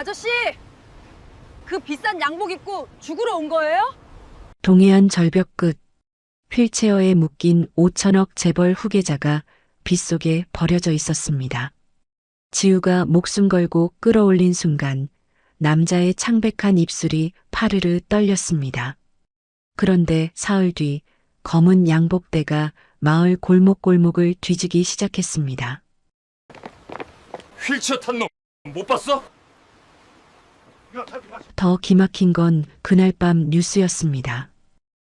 아저씨, 그 비싼 양복 입고 죽으러 온 거예요? 동해안 절벽 끝 휠체어에 묶인 5천억 재벌 후계자가 빗속에 버려져 있었습니다. 지우가 목숨 걸고 끌어올린 순간 남자의 창백한 입술이 파르르 떨렸습니다. 그런데 사흘 뒤 검은 양복대가 마을 골목골목을 뒤지기 시작했습니다. 휠체어 탄 놈 못 봤어? 더 기막힌 건 그날 밤 뉴스였습니다.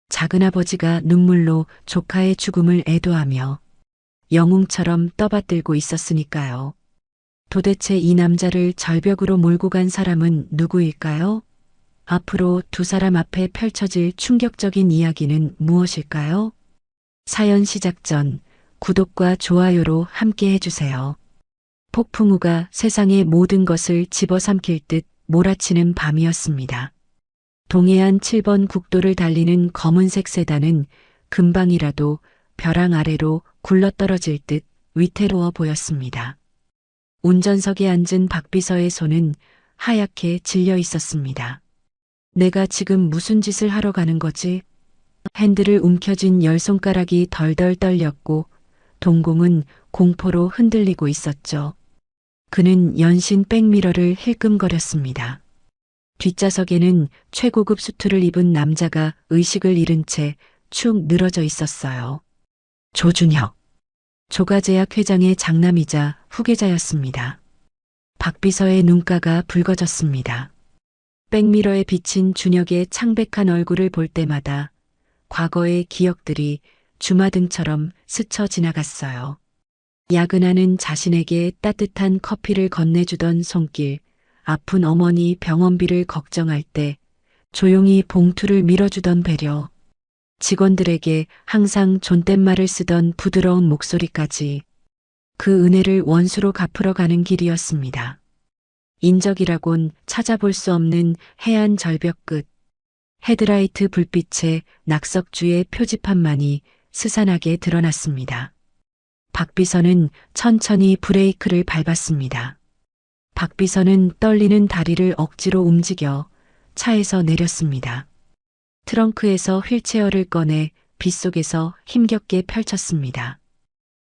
작은아버지가 눈물로 조카의 죽음을 애도하며 영웅처럼 떠받들고 있었으니까요. 도대체 이 남자를 절벽으로 몰고 간 사람은 누구일까요? 앞으로 두 사람 앞에 펼쳐질 충격적인 이야기는 무엇일까요? 사연 시작 전 구독과 좋아요로 함께 해주세요. 폭풍우가 세상의 모든 것을 집어삼킬 듯 몰아치는 밤이었습니다. 동해안 7번 국도를 달리는 검은색 세단은 금방이라도 벼랑 아래로 굴러떨어질 듯 위태로워 보였습니다. 운전석에 앉은 박비서의 손은 하얗게 질려 있었습니다. 내가 지금 무슨 짓을 하러 가는 거지? 핸들을 움켜쥔 열 손가락이 덜덜 떨렸고 동공은 공포로 흔들리고 있었죠. 그는 연신 백미러를 힐끔거렸습니다. 뒷좌석에는 최고급 수트를 입은 남자가 의식을 잃은 채 축 늘어져 있었어요. 조준혁. 조가제약 회장의 장남이자 후계자였습니다. 박비서의 눈가가 붉어졌습니다. 백미러에 비친 준혁의 창백한 얼굴을 볼 때마다 과거의 기억들이 주마등처럼 스쳐 지나갔어요. 야근하는 자신에게 따뜻한 커피를 건네주던 손길, 아픈 어머니 병원비를 걱정할 때 조용히 봉투를 밀어주던 배려, 직원들에게 항상 존댓말을 쓰던 부드러운 목소리까지 그 은혜를 원수로 갚으러 가는 길이었습니다. 인적이라곤 찾아볼 수 없는 해안 절벽 끝, 헤드라이트 불빛에 낙석주의 표지판만이 스산하게 드러났습니다. 박비서는 천천히 브레이크를 밟았습니다. 박비서는 떨리는 다리를 억지로 움직여 차에서 내렸습니다. 트렁크에서 휠체어를 꺼내 빗속에서 힘겹게 펼쳤습니다.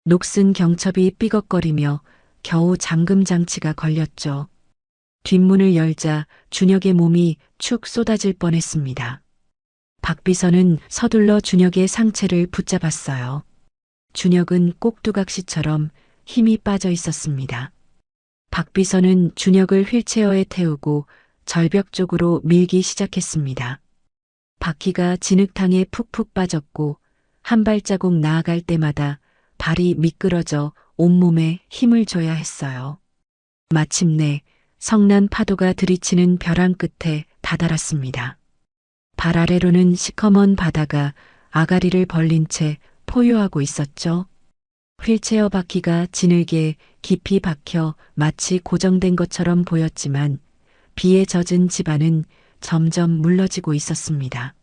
녹슨 경첩이 삐걱거리며 겨우 잠금 장치가 걸렸죠. 뒷문을 열자 준혁의 몸이 축 쏟아질 뻔했습니다. 박비서는 서둘러 준혁의 상체를 붙잡았어요. 준혁은 꼭두각시처럼 힘이 빠져 있었습니다. 박비서는 준혁을 휠체어에 태우고 절벽 쪽으로 밀기 시작했습니다. 바퀴가 진흙탕에 푹푹 빠졌고 한 발자국 나아갈 때마다 발이 미끄러져 온몸에 힘을 줘야 했어요. 마침내 성난 파도가 들이치는 벼랑 끝에 다다랐습니다. 발 아래로는 시커먼 바다가 아가리를 벌린 채 포효하고 있었죠. 휠체어 바퀴가 진흙에 깊이 박혀 마치 고정된 것처럼 보였지만 비에 젖은 집안은 점점 물러지고 있었습니다.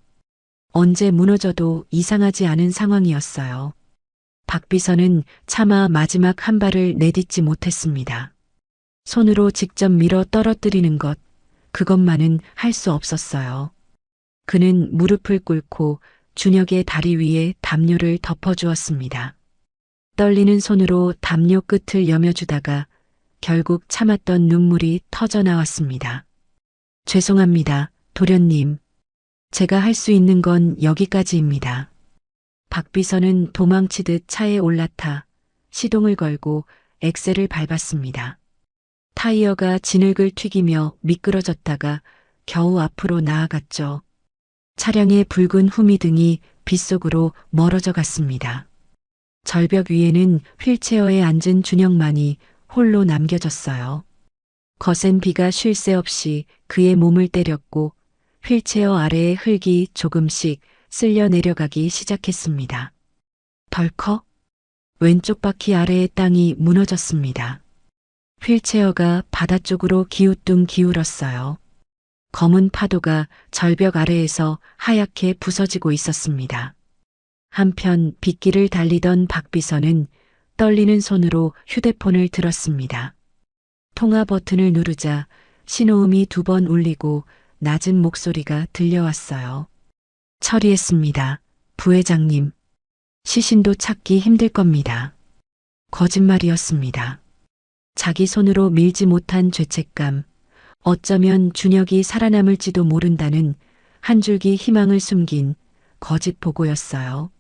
언제 무너져도 이상하지 않은 상황이었어요. 박비서는 차마 마지막 한 발을 내딛지 못했습니다. 손으로 직접 밀어 떨어뜨리는 것, 그것만은 할 수 없었어요. 그는 무릎을 꿇고 준혁의 다리 위에 담요를 덮어주었습니다. 떨리는 손으로 담요 끝을 여며주다가 결국 참았던 눈물이 터져 나왔습니다. 죄송합니다, 도련님. 제가 할 수 있는 건 여기까지입니다. 박비서는 도망치듯 차에 올라타 시동을 걸고 엑셀을 밟았습니다. 타이어가 진흙을 튀기며 미끄러졌다가 겨우 앞으로 나아갔죠. 차량의 붉은 후미등이 빗속으로 멀어져 갔습니다. 절벽 위에는 휠체어에 앉은 준혁만이 홀로 남겨졌어요. 거센 비가 쉴 새 없이 그의 몸을 때렸고 휠체어 아래의 흙이 조금씩 쓸려 내려가기 시작했습니다. 덜컥 왼쪽 바퀴 아래의 땅이 무너졌습니다. 휠체어가 바다 쪽으로 기우뚱 기울었어요. 검은 파도가 절벽 아래에서 하얗게 부서지고 있었습니다. 한편 빗길을 달리던 박비서는 떨리는 손으로 휴대폰을 들었습니다. 통화 버튼을 누르자 신호음이 2번 울리고 낮은 목소리가 들려왔어요. 처리했습니다. 부회장님. 시신도 찾기 힘들 겁니다. 거짓말이었습니다. 자기 손으로 밀지 못한 죄책감, 어쩌면 준혁이 살아남을지도 모른다는 한 줄기 희망을 숨긴 거짓 보고였어요.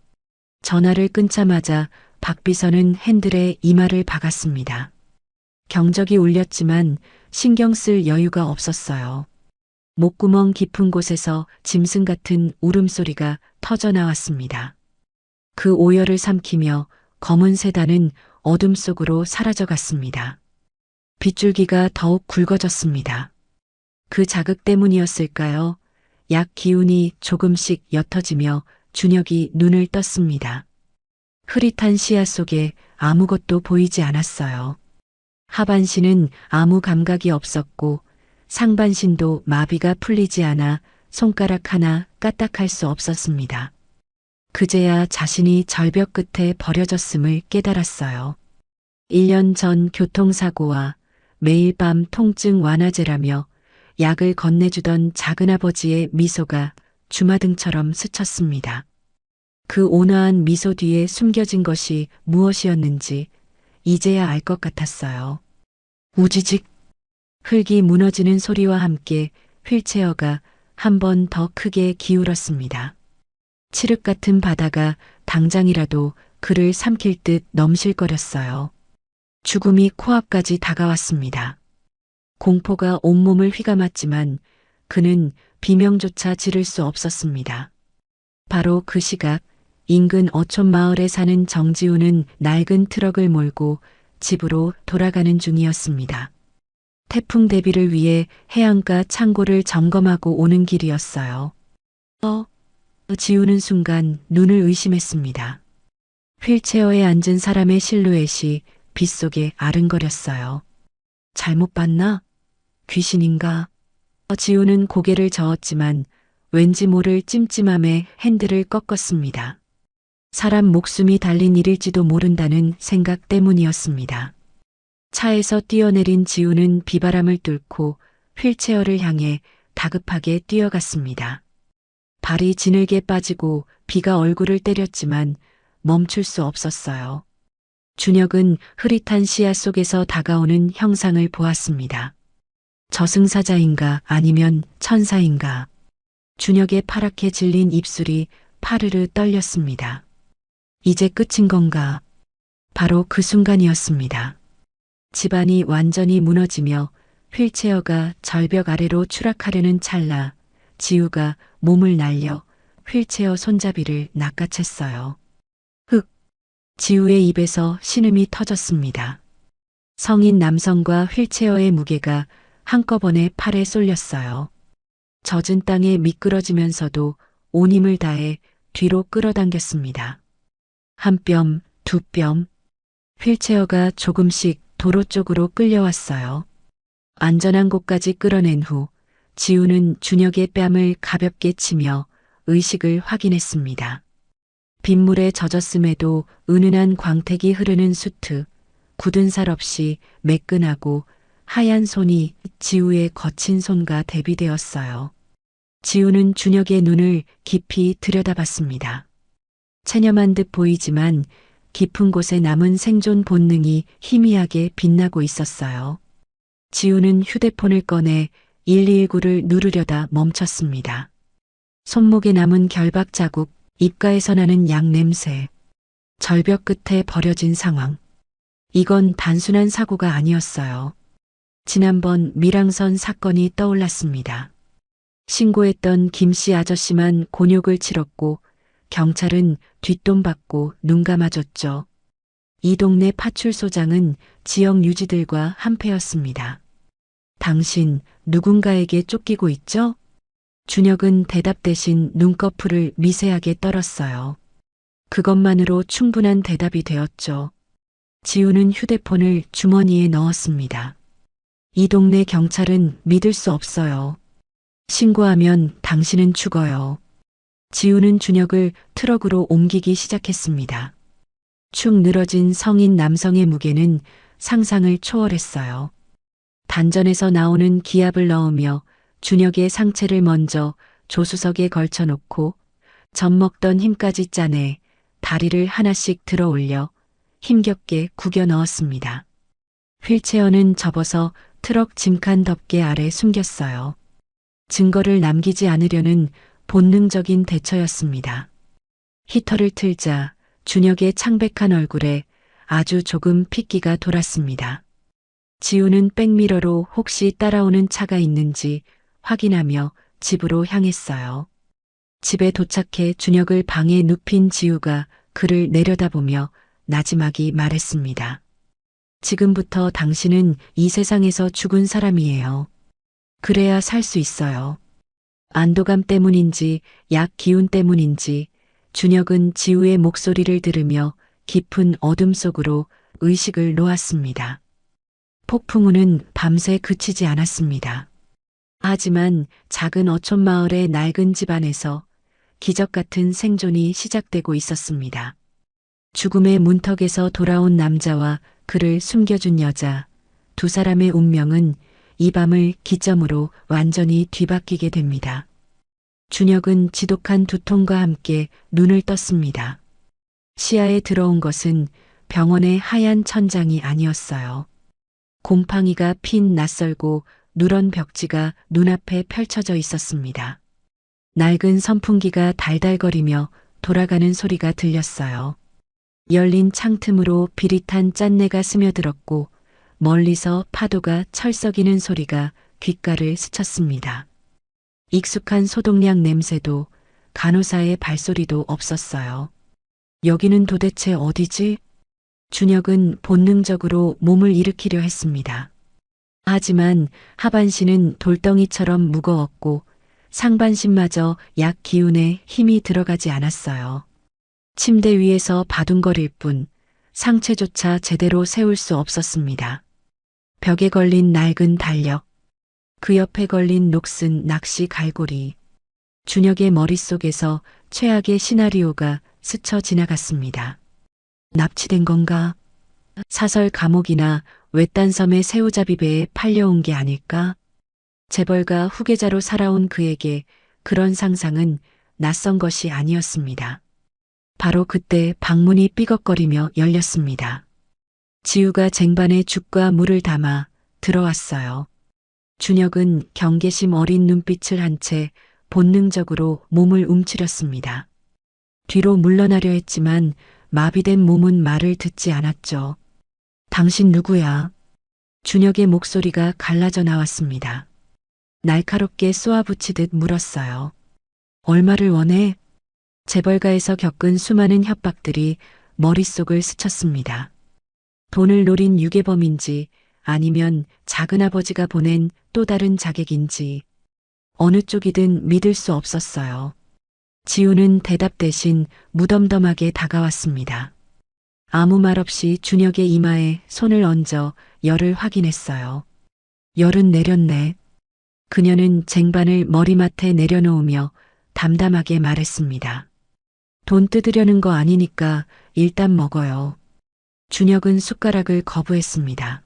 전화를 끊자마자 박 비서는 핸들에 이마를 박았습니다. 경적이 울렸지만 신경 쓸 여유가 없었어요. 목구멍 깊은 곳에서 짐승 같은 울음소리가 터져 나왔습니다. 그 오열을 삼키며 검은 세단은 어둠 속으로 사라져갔습니다. 빗줄기가 더욱 굵어졌습니다. 그 자극 때문이었을까요? 약 기운이 조금씩 옅어지며 준혁이 눈을 떴습니다. 흐릿한 시야 속에 아무것도 보이지 않았어요. 하반신은 아무 감각이 없었고 상반신도 마비가 풀리지 않아 손가락 하나 까딱할 수 없었습니다. 그제야 자신이 절벽 끝에 버려졌음을 깨달았어요. 1년 전 교통사고와 매일 밤 통증 완화제라며 약을 건네주던 작은아버지의 미소가 주마등처럼 스쳤습니다. 그 온화한 미소 뒤에 숨겨진 것이 무엇이었는지 이제야 알 것 같았어요. 우지직 흙이 무너지는 소리와 함께 휠체어가 한 번 더 크게 기울었습니다. 칠흑 같은 바다가 당장이라도 그를 삼킬 듯 넘실거렸어요. 죽음이 코앞까지 다가왔습니다. 공포가 온몸을 휘감았지만 그는 비명조차 지를 수 없었습니다. 바로 그 시각 인근 어촌 마을에 사는 정지우는 낡은 트럭을 몰고 집으로 돌아가는 중이었습니다. 태풍 대비를 위해 해안가 창고를 점검하고 오는 길이었어요. 지우는 순간 눈을 의심했습니다. 휠체어에 앉은 사람의 실루엣이 빗속에 아른거렸어요. 잘못 봤나? 귀신인가? 지우는 고개를 저었지만 왠지 모를 찜찜함에 핸들을 꺾었습니다. 사람 목숨이 달린 일일지도 모른다는 생각 때문이었습니다. 차에서 뛰어내린 지우는 비바람을 뚫고 휠체어를 향해 다급하게 뛰어갔습니다. 발이 지늘게 빠지고 비가 얼굴을 때렸지만 멈출 수 없었어요. 준혁은 흐릿한 시야 속에서 다가오는 형상을 보았습니다. 저승사자인가 아니면 천사인가. 준혁의 파랗게 질린 입술이 파르르 떨렸습니다. 이제 끝인 건가? 바로 그 순간이었습니다. 집안이 완전히 무너지며 휠체어가 절벽 아래로 추락하려는 찰나 지우가 몸을 날려 휠체어 손잡이를 낚아챘어요. 흑! 지우의 입에서 신음이 터졌습니다. 성인 남성과 휠체어의 무게가 한꺼번에 팔에 쏠렸어요. 젖은 땅에 미끄러지면서도 온 힘을 다해 뒤로 끌어당겼습니다. 한 뼘, 두 뼘. 휠체어가 조금씩 도로 쪽으로 끌려왔어요. 안전한 곳까지 끌어낸 후 지우는 준혁의 뺨을 가볍게 치며 의식을 확인했습니다. 빗물에 젖었음에도 은은한 광택이 흐르는 수트, 굳은 살 없이 매끈하고 하얀 손이 지우의 거친 손과 대비되었어요. 지우는 준혁의 눈을 깊이 들여다봤습니다. 체념한 듯 보이지만 깊은 곳에 남은 생존 본능이 희미하게 빛나고 있었어요. 지우는 휴대폰을 꺼내 119를 누르려다 멈췄습니다. 손목에 남은 결박 자국, 입가에서 나는 약 냄새. 절벽 끝에 버려진 상황. 이건 단순한 사고가 아니었어요. 지난번 밀항선 사건이 떠올랐습니다. 신고했던 김씨 아저씨만 곤욕을 치렀고 경찰은 뒷돈 받고 눈 감아줬죠. 이 동네 파출소장은 지역 유지들과 한패였습니다. 당신 누군가에게 쫓기고 있죠? 준혁은 대답 대신 눈꺼풀을 미세하게 떨었어요. 그것만으로 충분한 대답이 되었죠. 지우는 휴대폰을 주머니에 넣었습니다. 이 동네 경찰은 믿을 수 없어요. 신고하면 당신은 죽어요. 지우는 준혁을 트럭으로 옮기기 시작했습니다. 축 늘어진 성인 남성의 무게는 상상을 초월했어요. 단전에서 나오는 기압을 넣으며 준혁의 상체를 먼저 조수석에 걸쳐놓고 젖먹던 힘까지 짜내 다리를 하나씩 들어 올려 힘겹게 구겨 넣었습니다. 휠체어는 접어서 트럭 짐칸 덮개 아래 숨겼어요. 증거를 남기지 않으려는 본능적인 대처였습니다. 히터를 틀자 준혁의 창백한 얼굴에 아주 조금 핏기가 돌았습니다. 지우는 백미러로 혹시 따라오는 차가 있는지 확인하며 집으로 향했어요. 집에 도착해 준혁을 방에 눕힌 지우가 그를 내려다보며 나지막이 말했습니다. 지금부터 당신은 이 세상에서 죽은 사람이에요. 그래야 살 수 있어요. 안도감 때문인지 약 기운 때문인지 준혁은 지우의 목소리를 들으며 깊은 어둠 속으로 의식을 놓았습니다. 폭풍우는 밤새 그치지 않았습니다. 하지만 작은 어촌 마을의 낡은 집안에서 기적 같은 생존이 시작되고 있었습니다. 죽음의 문턱에서 돌아온 남자와 그를 숨겨준 여자, 두 사람의 운명은 이 밤을 기점으로 완전히 뒤바뀌게 됩니다. 준혁은 지독한 두통과 함께 눈을 떴습니다. 시야에 들어온 것은 병원의 하얀 천장이 아니었어요. 곰팡이가 핀 낯설고 누런 벽지가 눈앞에 펼쳐져 있었습니다. 낡은 선풍기가 달달거리며 돌아가는 소리가 들렸어요. 열린 창틈으로 비릿한 짠내가 스며들었고 멀리서 파도가 철썩이는 소리가 귓가를 스쳤습니다. 익숙한 소독약 냄새도 간호사의 발소리도 없었어요. 여기는 도대체 어디지? 준혁은 본능적으로 몸을 일으키려 했습니다. 하지만 하반신은 돌덩이처럼 무거웠고 상반신마저 약 기운에 힘이 들어가지 않았어요. 침대 위에서 바둥거릴 뿐 상체조차 제대로 세울 수 없었습니다. 벽에 걸린 낡은 달력, 그 옆에 걸린 녹슨 낚시 갈고리, 준혁의 머릿속에서 최악의 시나리오가 스쳐 지나갔습니다. 납치된 건가? 사설 감옥이나 외딴 섬의 새우잡이배에 팔려온 게 아닐까? 재벌가 후계자로 살아온 그에게 그런 상상은 낯선 것이 아니었습니다. 바로 그때 방문이 삐걱거리며 열렸습니다. 지우가 쟁반에 죽과 물을 담아 들어왔어요. 준혁은 경계심 어린 눈빛을 한 채 본능적으로 몸을 움츠렸습니다. 뒤로 물러나려 했지만 마비된 몸은 말을 듣지 않았죠. 당신 누구야? 준혁의 목소리가 갈라져 나왔습니다. 날카롭게 쏘아붙이듯 물었어요. 얼마를 원해? 재벌가에서 겪은 수많은 협박들이 머릿속을 스쳤습니다. 돈을 노린 유괴범인지 아니면 작은아버지가 보낸 또 다른 자객인지 어느 쪽이든 믿을 수 없었어요. 지우는 대답 대신 무덤덤하게 다가왔습니다. 아무 말 없이 준혁의 이마에 손을 얹어 열을 확인했어요. 열은 내렸네. 그녀는 쟁반을 머리맡에 내려놓으며 담담하게 말했습니다. 돈 뜯으려는 거 아니니까 일단 먹어요. 준혁은 숟가락을 거부했습니다.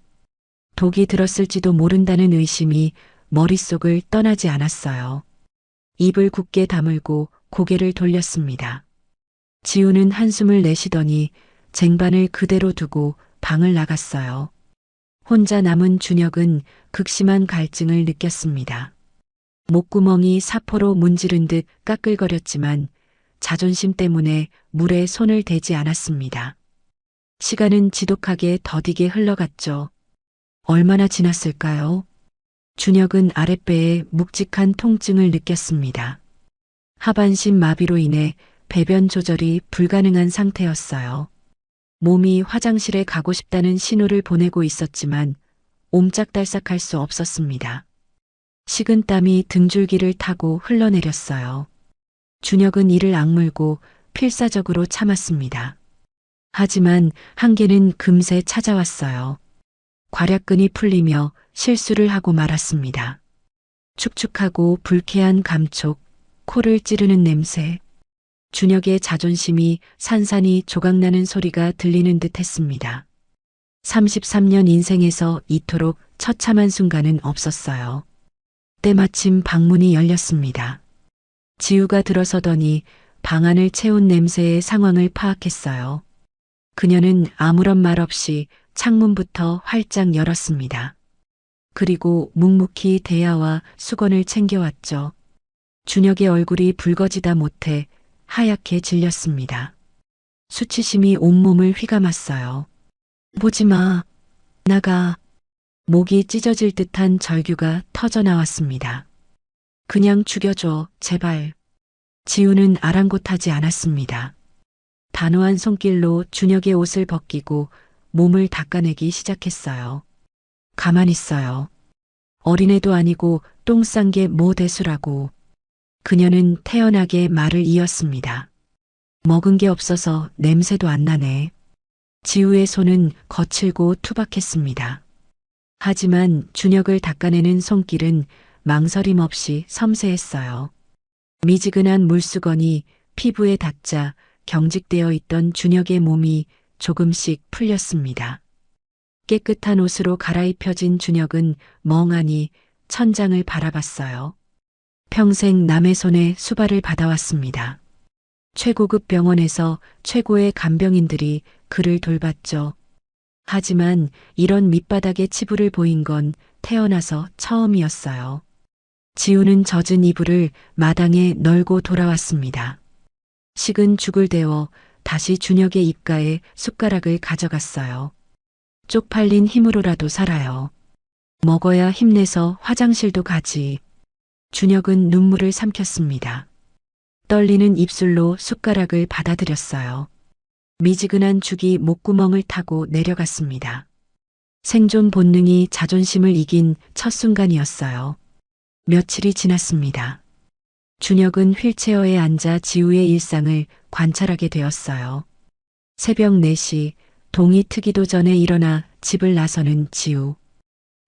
독이 들었을지도 모른다는 의심이 머릿속을 떠나지 않았어요. 입을 굳게 다물고 고개를 돌렸습니다. 지우는 한숨을 내쉬더니 쟁반을 그대로 두고 방을 나갔어요. 혼자 남은 준혁은 극심한 갈증을 느꼈습니다. 목구멍이 사포로 문지른 듯 까끌거렸지만 자존심 때문에 물에 손을 대지 않았습니다. 시간은 지독하게 더디게 흘러갔죠. 얼마나 지났을까요? 준혁은 아랫배에 묵직한 통증을 느꼈습니다. 하반신 마비로 인해 배변 조절이 불가능한 상태였어요. 몸이 화장실에 가고 싶다는 신호를 보내고 있었지만 옴짝달싹할 수 없었습니다. 식은땀이 등줄기를 타고 흘러내렸어요. 준혁은 이를 악물고 필사적으로 참았습니다. 하지만 한계는 금세 찾아왔어요. 괄약근이 풀리며 실수를 하고 말았습니다. 축축하고 불쾌한 감촉, 코를 찌르는 냄새, 준혁의 자존심이 산산이 조각나는 소리가 들리는 듯 했습니다. 33년 인생에서 이토록 처참한 순간은 없었어요. 때마침 방문이 열렸습니다. 지우가 들어서더니 방 안을 채운 냄새의 상황을 파악했어요. 그녀는 아무런 말 없이 창문부터 활짝 열었습니다. 그리고 묵묵히 대야와 수건을 챙겨왔죠. 준혁의 얼굴이 붉어지다 못해 하얗게 질렸습니다. 수치심이 온몸을 휘감았어요. 보지 마. 나가. 목이 찢어질 듯한 절규가 터져 나왔습니다. 그냥 죽여줘, 제발. 지우는 아랑곳하지 않았습니다. 단호한 손길로 준혁의 옷을 벗기고 몸을 닦아내기 시작했어요. 가만히 있어요. 어린애도 아니고 똥 싼 게 뭐 대수라고. 그녀는 태연하게 말을 이었습니다. 먹은 게 없어서 냄새도 안 나네. 지우의 손은 거칠고 투박했습니다. 하지만 준혁을 닦아내는 손길은 망설임 없이 섬세했어요. 미지근한 물수건이 피부에 닿자 경직되어 있던 준혁의 몸이 조금씩 풀렸습니다. 깨끗한 옷으로 갈아입혀진 준혁은 멍하니 천장을 바라봤어요. 평생 남의 손에 수발을 받아왔습니다. 최고급 병원에서 최고의 간병인들이 그를 돌봤죠. 하지만 이런 밑바닥의 치부를 보인 건 태어나서 처음이었어요. 지우는 젖은 이불을 마당에 널고 돌아왔습니다. 식은 죽을 데워 다시 준혁의 입가에 숟가락을 가져갔어요. 쪽팔린 힘으로라도 살아요. 먹어야 힘내서 화장실도 가지. 준혁은 눈물을 삼켰습니다. 떨리는 입술로 숟가락을 받아들였어요. 미지근한 죽이 목구멍을 타고 내려갔습니다. 생존 본능이 자존심을 이긴 첫 순간이었어요. 며칠이 지났습니다. 준혁은 휠체어에 앉아 지우의 일상을 관찰하게 되었어요. 새벽 4시 동이 트기도 전에 일어나 집을 나서는 지우.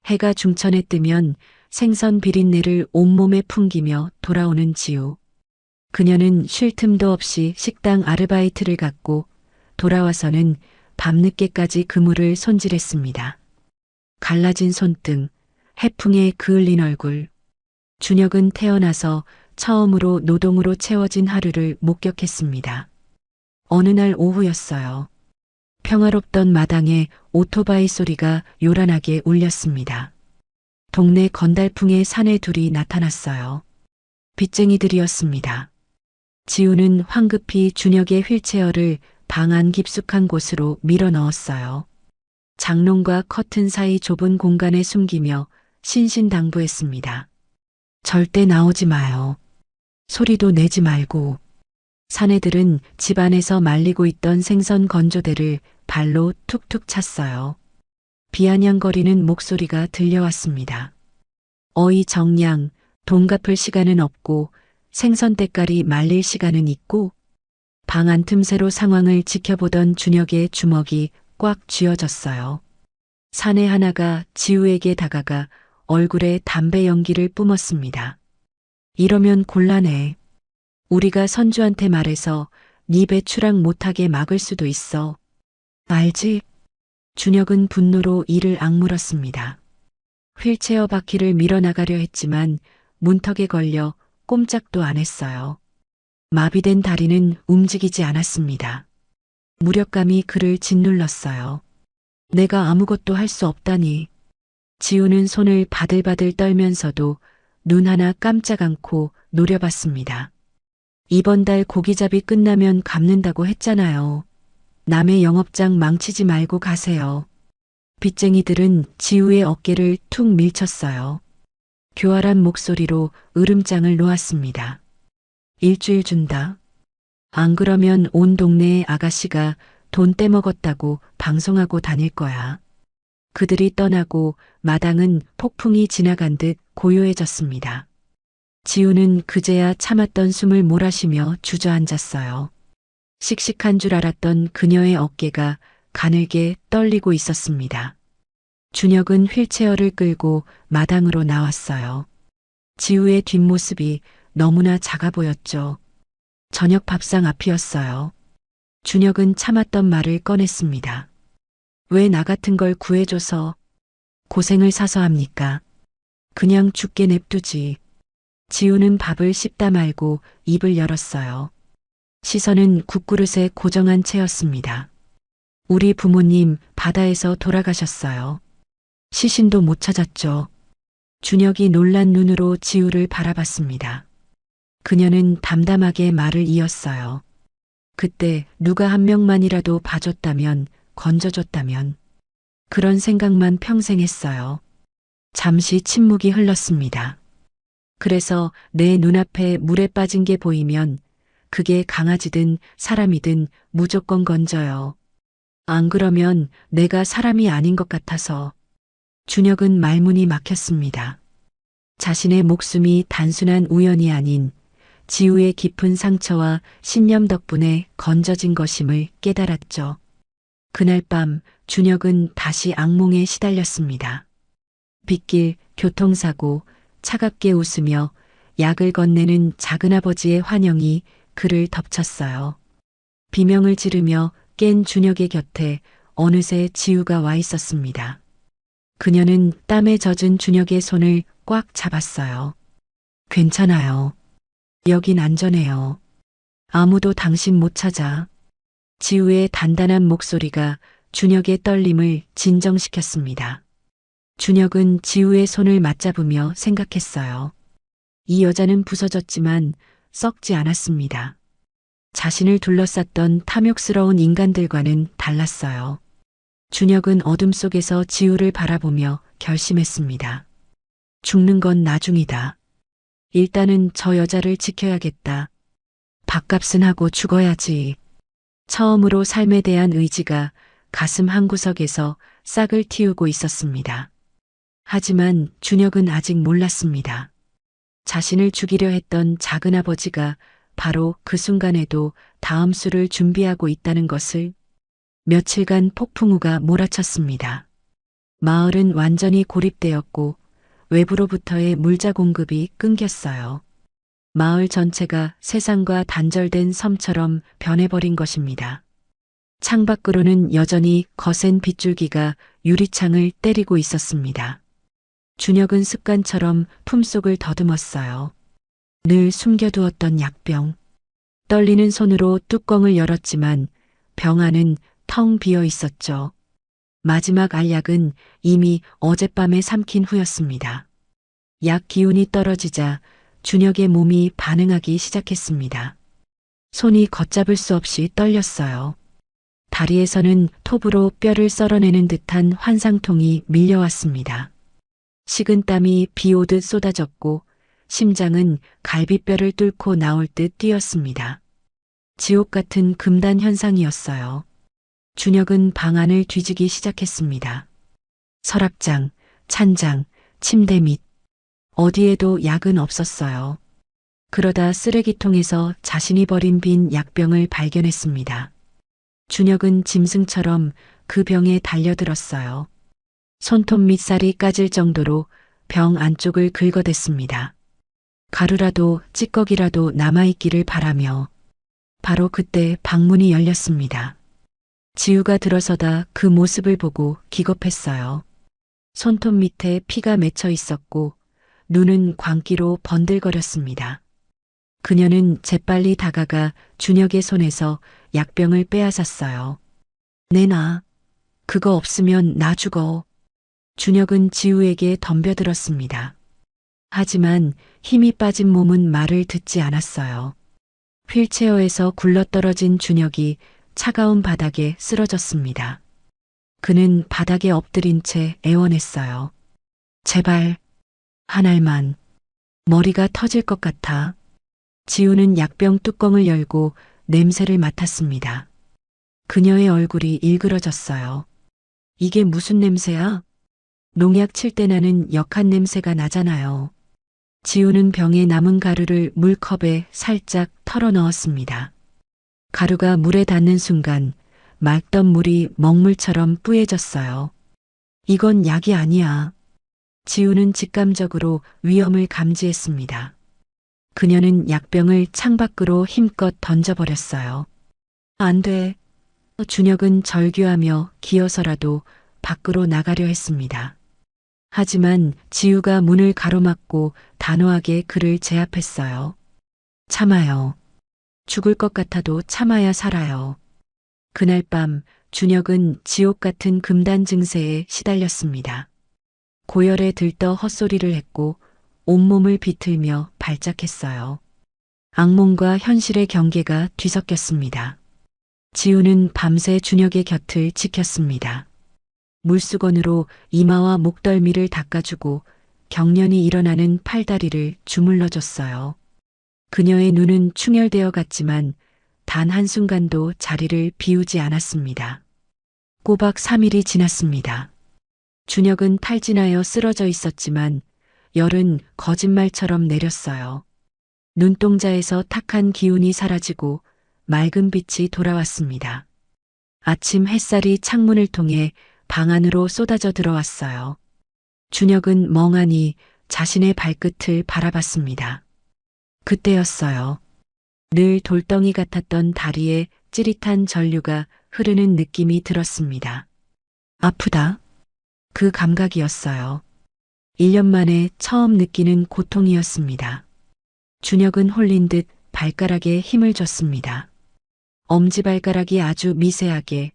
해가 중천에 뜨면 생선 비린내를 온몸에 풍기며 돌아오는 지우. 그녀는 쉴 틈도 없이 식당 아르바이트를 갖고 돌아와서는 밤늦게까지 그물을 손질했습니다. 갈라진 손등, 해풍에 그을린 얼굴. 준혁은 태어나서 처음으로 노동으로 채워진 하루를 목격했습니다. 어느 날 오후였어요. 평화롭던 마당에 오토바이 소리가 요란하게 울렸습니다. 동네 건달풍의 사내 둘이 나타났어요. 빚쟁이들이었습니다. 지우는 황급히 준혁의 휠체어를 방 안 깊숙한 곳으로 밀어 넣었어요. 장롱과 커튼 사이 좁은 공간에 숨기며 신신당부했습니다. 절대 나오지 마요. 소리도 내지 말고. 사내들은 집 안에서 말리고 있던 생선 건조대를 발로 툭툭 찼어요. 비아냥거리는 목소리가 들려왔습니다. 어이 정량, 돈 갚을 시간은 없고 생선 때깔이 말릴 시간은 있고. 방 안 틈새로 상황을 지켜보던 준혁의 주먹이 꽉 쥐어졌어요. 사내 하나가 지우에게 다가가 얼굴에 담배 연기를 뿜었습니다. 이러면 곤란해. 우리가 선주한테 말해서 네 배추락 못하게 막을 수도 있어. 알지? 준혁은 분노로 이를 악물었습니다. 휠체어 바퀴를 밀어나가려 했지만 문턱에 걸려 꼼짝도 안 했어요. 마비된 다리는 움직이지 않았습니다. 무력감이 그를 짓눌렀어요. 내가 아무것도 할 수 없다니. 지우는 손을 바들바들 떨면서도 눈 하나 깜짝 않고 노려봤습니다. 이번 달 고기잡이 끝나면 갚는다고 했잖아요. 남의 영업장 망치지 말고 가세요. 빚쟁이들은 지우의 어깨를 툭 밀쳤어요. 교활한 목소리로 으름장을 놓았습니다. 일주일 준다. 안 그러면 온 동네의 아가씨가 돈 떼먹었다고 방송하고 다닐 거야. 그들이 떠나고 마당은 폭풍이 지나간 듯 고요해졌습니다. 지우는 그제야 참았던 숨을 몰아쉬며 주저앉았어요. 씩씩한 줄 알았던 그녀의 어깨가 가늘게 떨리고 있었습니다. 준혁은 휠체어를 끌고 마당으로 나왔어요. 지우의 뒷모습이 너무나 작아 보였죠. 저녁 밥상 앞이었어요. 준혁은 참았던 말을 꺼냈습니다. 왜 나 같은 걸 구해줘서. 고생을 사서 합니까? 그냥 죽게 냅두지. 지우는 밥을 씹다 말고 입을 열었어요. 시선은 국그릇에 고정한 채였습니다. 우리 부모님 바다에서 돌아가셨어요. 시신도 못 찾았죠. 준혁이 놀란 눈으로 지우를 바라봤습니다. 그녀는 담담하게 말을 이었어요. 그때 누가 한 명만이라도 봐줬다면, 건져줬다면. 그런 생각만 평생 했어요. 잠시 침묵이 흘렀습니다. 그래서 내 눈앞에 물에 빠진 게 보이면 그게 강아지든 사람이든 무조건 건져요. 안 그러면 내가 사람이 아닌 것 같아서. 준혁은 말문이 막혔습니다. 자신의 목숨이 단순한 우연이 아닌 지우의 깊은 상처와 신념 덕분에 건져진 것임을 깨달았죠. 그날 밤 준혁은 다시 악몽에 시달렸습니다. 빗길, 교통사고, 차갑게 웃으며 약을 건네는 작은아버지의 환영이 그를 덮쳤어요. 비명을 지르며 깬 준혁의 곁에 어느새 지우가 와 있었습니다. 그녀는 땀에 젖은 준혁의 손을 꽉 잡았어요. 괜찮아요. 여긴 안전해요. 아무도 당신 못 찾아. 지우의 단단한 목소리가 준혁의 떨림을 진정시켰습니다. 준혁은 지우의 손을 맞잡으며 생각했어요. 이 여자는 부서졌지만 썩지 않았습니다. 자신을 둘러쌌던 탐욕스러운 인간들과는 달랐어요. 준혁은 어둠 속에서 지우를 바라보며 결심했습니다. 죽는 건 나중이다. 일단은 저 여자를 지켜야겠다. 밥값은 하고 죽어야지. 처음으로 삶에 대한 의지가 가슴 한구석에서 싹을 틔우고 있었습니다. 하지만 준혁은 아직 몰랐습니다. 자신을 죽이려 했던 작은아버지가 바로 그 순간에도 다음 수를 준비하고 있다는 것을. 며칠간 폭풍우가 몰아쳤습니다. 마을은 완전히 고립되었고 외부로부터의 물자 공급이 끊겼어요. 마을 전체가 세상과 단절된 섬처럼 변해버린 것입니다. 창밖으로는 여전히 거센 빗줄기가 유리창을 때리고 있었습니다. 준혁은 습관처럼 품속을 더듬었어요. 늘 숨겨두었던 약병. 떨리는 손으로 뚜껑을 열었지만 병 안은 텅 비어 있었죠. 마지막 알약은 이미 어젯밤에 삼킨 후였습니다. 약 기운이 떨어지자 준혁의 몸이 반응하기 시작했습니다. 손이 걷잡을 수 없이 떨렸어요. 다리에서는 톱으로 뼈를 썰어내는 듯한 환상통이 밀려왔습니다. 식은땀이 비 오듯 쏟아졌고 심장은 갈비뼈를 뚫고 나올 듯 뛰었습니다. 지옥 같은 금단 현상이었어요. 준혁은 방 안을 뒤지기 시작했습니다. 서랍장, 찬장, 침대 밑 어디에도 약은 없었어요. 그러다 쓰레기통에서 자신이 버린 빈 약병을 발견했습니다. 준혁은 짐승처럼 그 병에 달려들었어요. 손톱 밑살이 까질 정도로 병 안쪽을 긁어댔습니다. 가루라도 찌꺼기라도 남아있기를 바라며 바로 그때 방문이 열렸습니다. 지우가 들어서다 그 모습을 보고 기겁했어요. 손톱 밑에 피가 맺혀 있었고 눈은 광기로 번들거렸습니다. 그녀는 재빨리 다가가 준혁의 손에서 약병을 빼앗았어요. 내놔. 그거 없으면 나 죽어. 준혁은 지우에게 덤벼들었습니다. 하지만 힘이 빠진 몸은 말을 듣지 않았어요. 휠체어에서 굴러떨어진 준혁이 차가운 바닥에 쓰러졌습니다. 그는 바닥에 엎드린 채 애원했어요. 제발, 한 알만. 머리가 터질 것 같아. 지우는 약병 뚜껑을 열고 냄새를 맡았습니다. 그녀의 얼굴이 일그러졌어요. 이게 무슨 냄새야? 농약 칠 때 나는 역한 냄새가 나잖아요. 지우는 병에 남은 가루를 물컵에 살짝 털어 넣었습니다. 가루가 물에 닿는 순간 맑던 물이 먹물처럼 뿌얘졌어요. 이건 약이 아니야. 지우는 직감적으로 위험을 감지했습니다. 그녀는 약병을 창밖으로 힘껏 던져버렸어요. 안 돼. 준혁은 절규하며 기어서라도 밖으로 나가려 했습니다. 하지만 지우가 문을 가로막고 단호하게 그를 제압했어요. 참아요. 죽을 것 같아도 참아야 살아요. 그날 밤 준혁은 지옥 같은 금단 증세에 시달렸습니다. 고열에 들떠 헛소리를 했고 온몸을 비틀며 발작했어요. 악몽과 현실의 경계가 뒤섞였습니다. 지우는 밤새 준혁의 곁을 지켰습니다. 물수건으로 이마와 목덜미를 닦아주고 경련이 일어나는 팔다리를 주물러줬어요. 그녀의 눈은 충혈되어 갔지만 단 한순간도 자리를 비우지 않았습니다. 꼬박 3일이 지났습니다. 준혁은 탈진하여 쓰러져 있었지만 열은 거짓말처럼 내렸어요. 눈동자에서 탁한 기운이 사라지고 맑은 빛이 돌아왔습니다. 아침 햇살이 창문을 통해 방 안으로 쏟아져 들어왔어요. 준혁은 멍하니 자신의 발끝을 바라봤습니다. 그때였어요. 늘 돌덩이 같았던 다리에 찌릿한 전류가 흐르는 느낌이 들었습니다. 아프다. 그 감각이었어요. 1년 만에 처음 느끼는 고통이었습니다. 준혁은 홀린 듯 발가락에 힘을 줬습니다. 엄지발가락이 아주 미세하게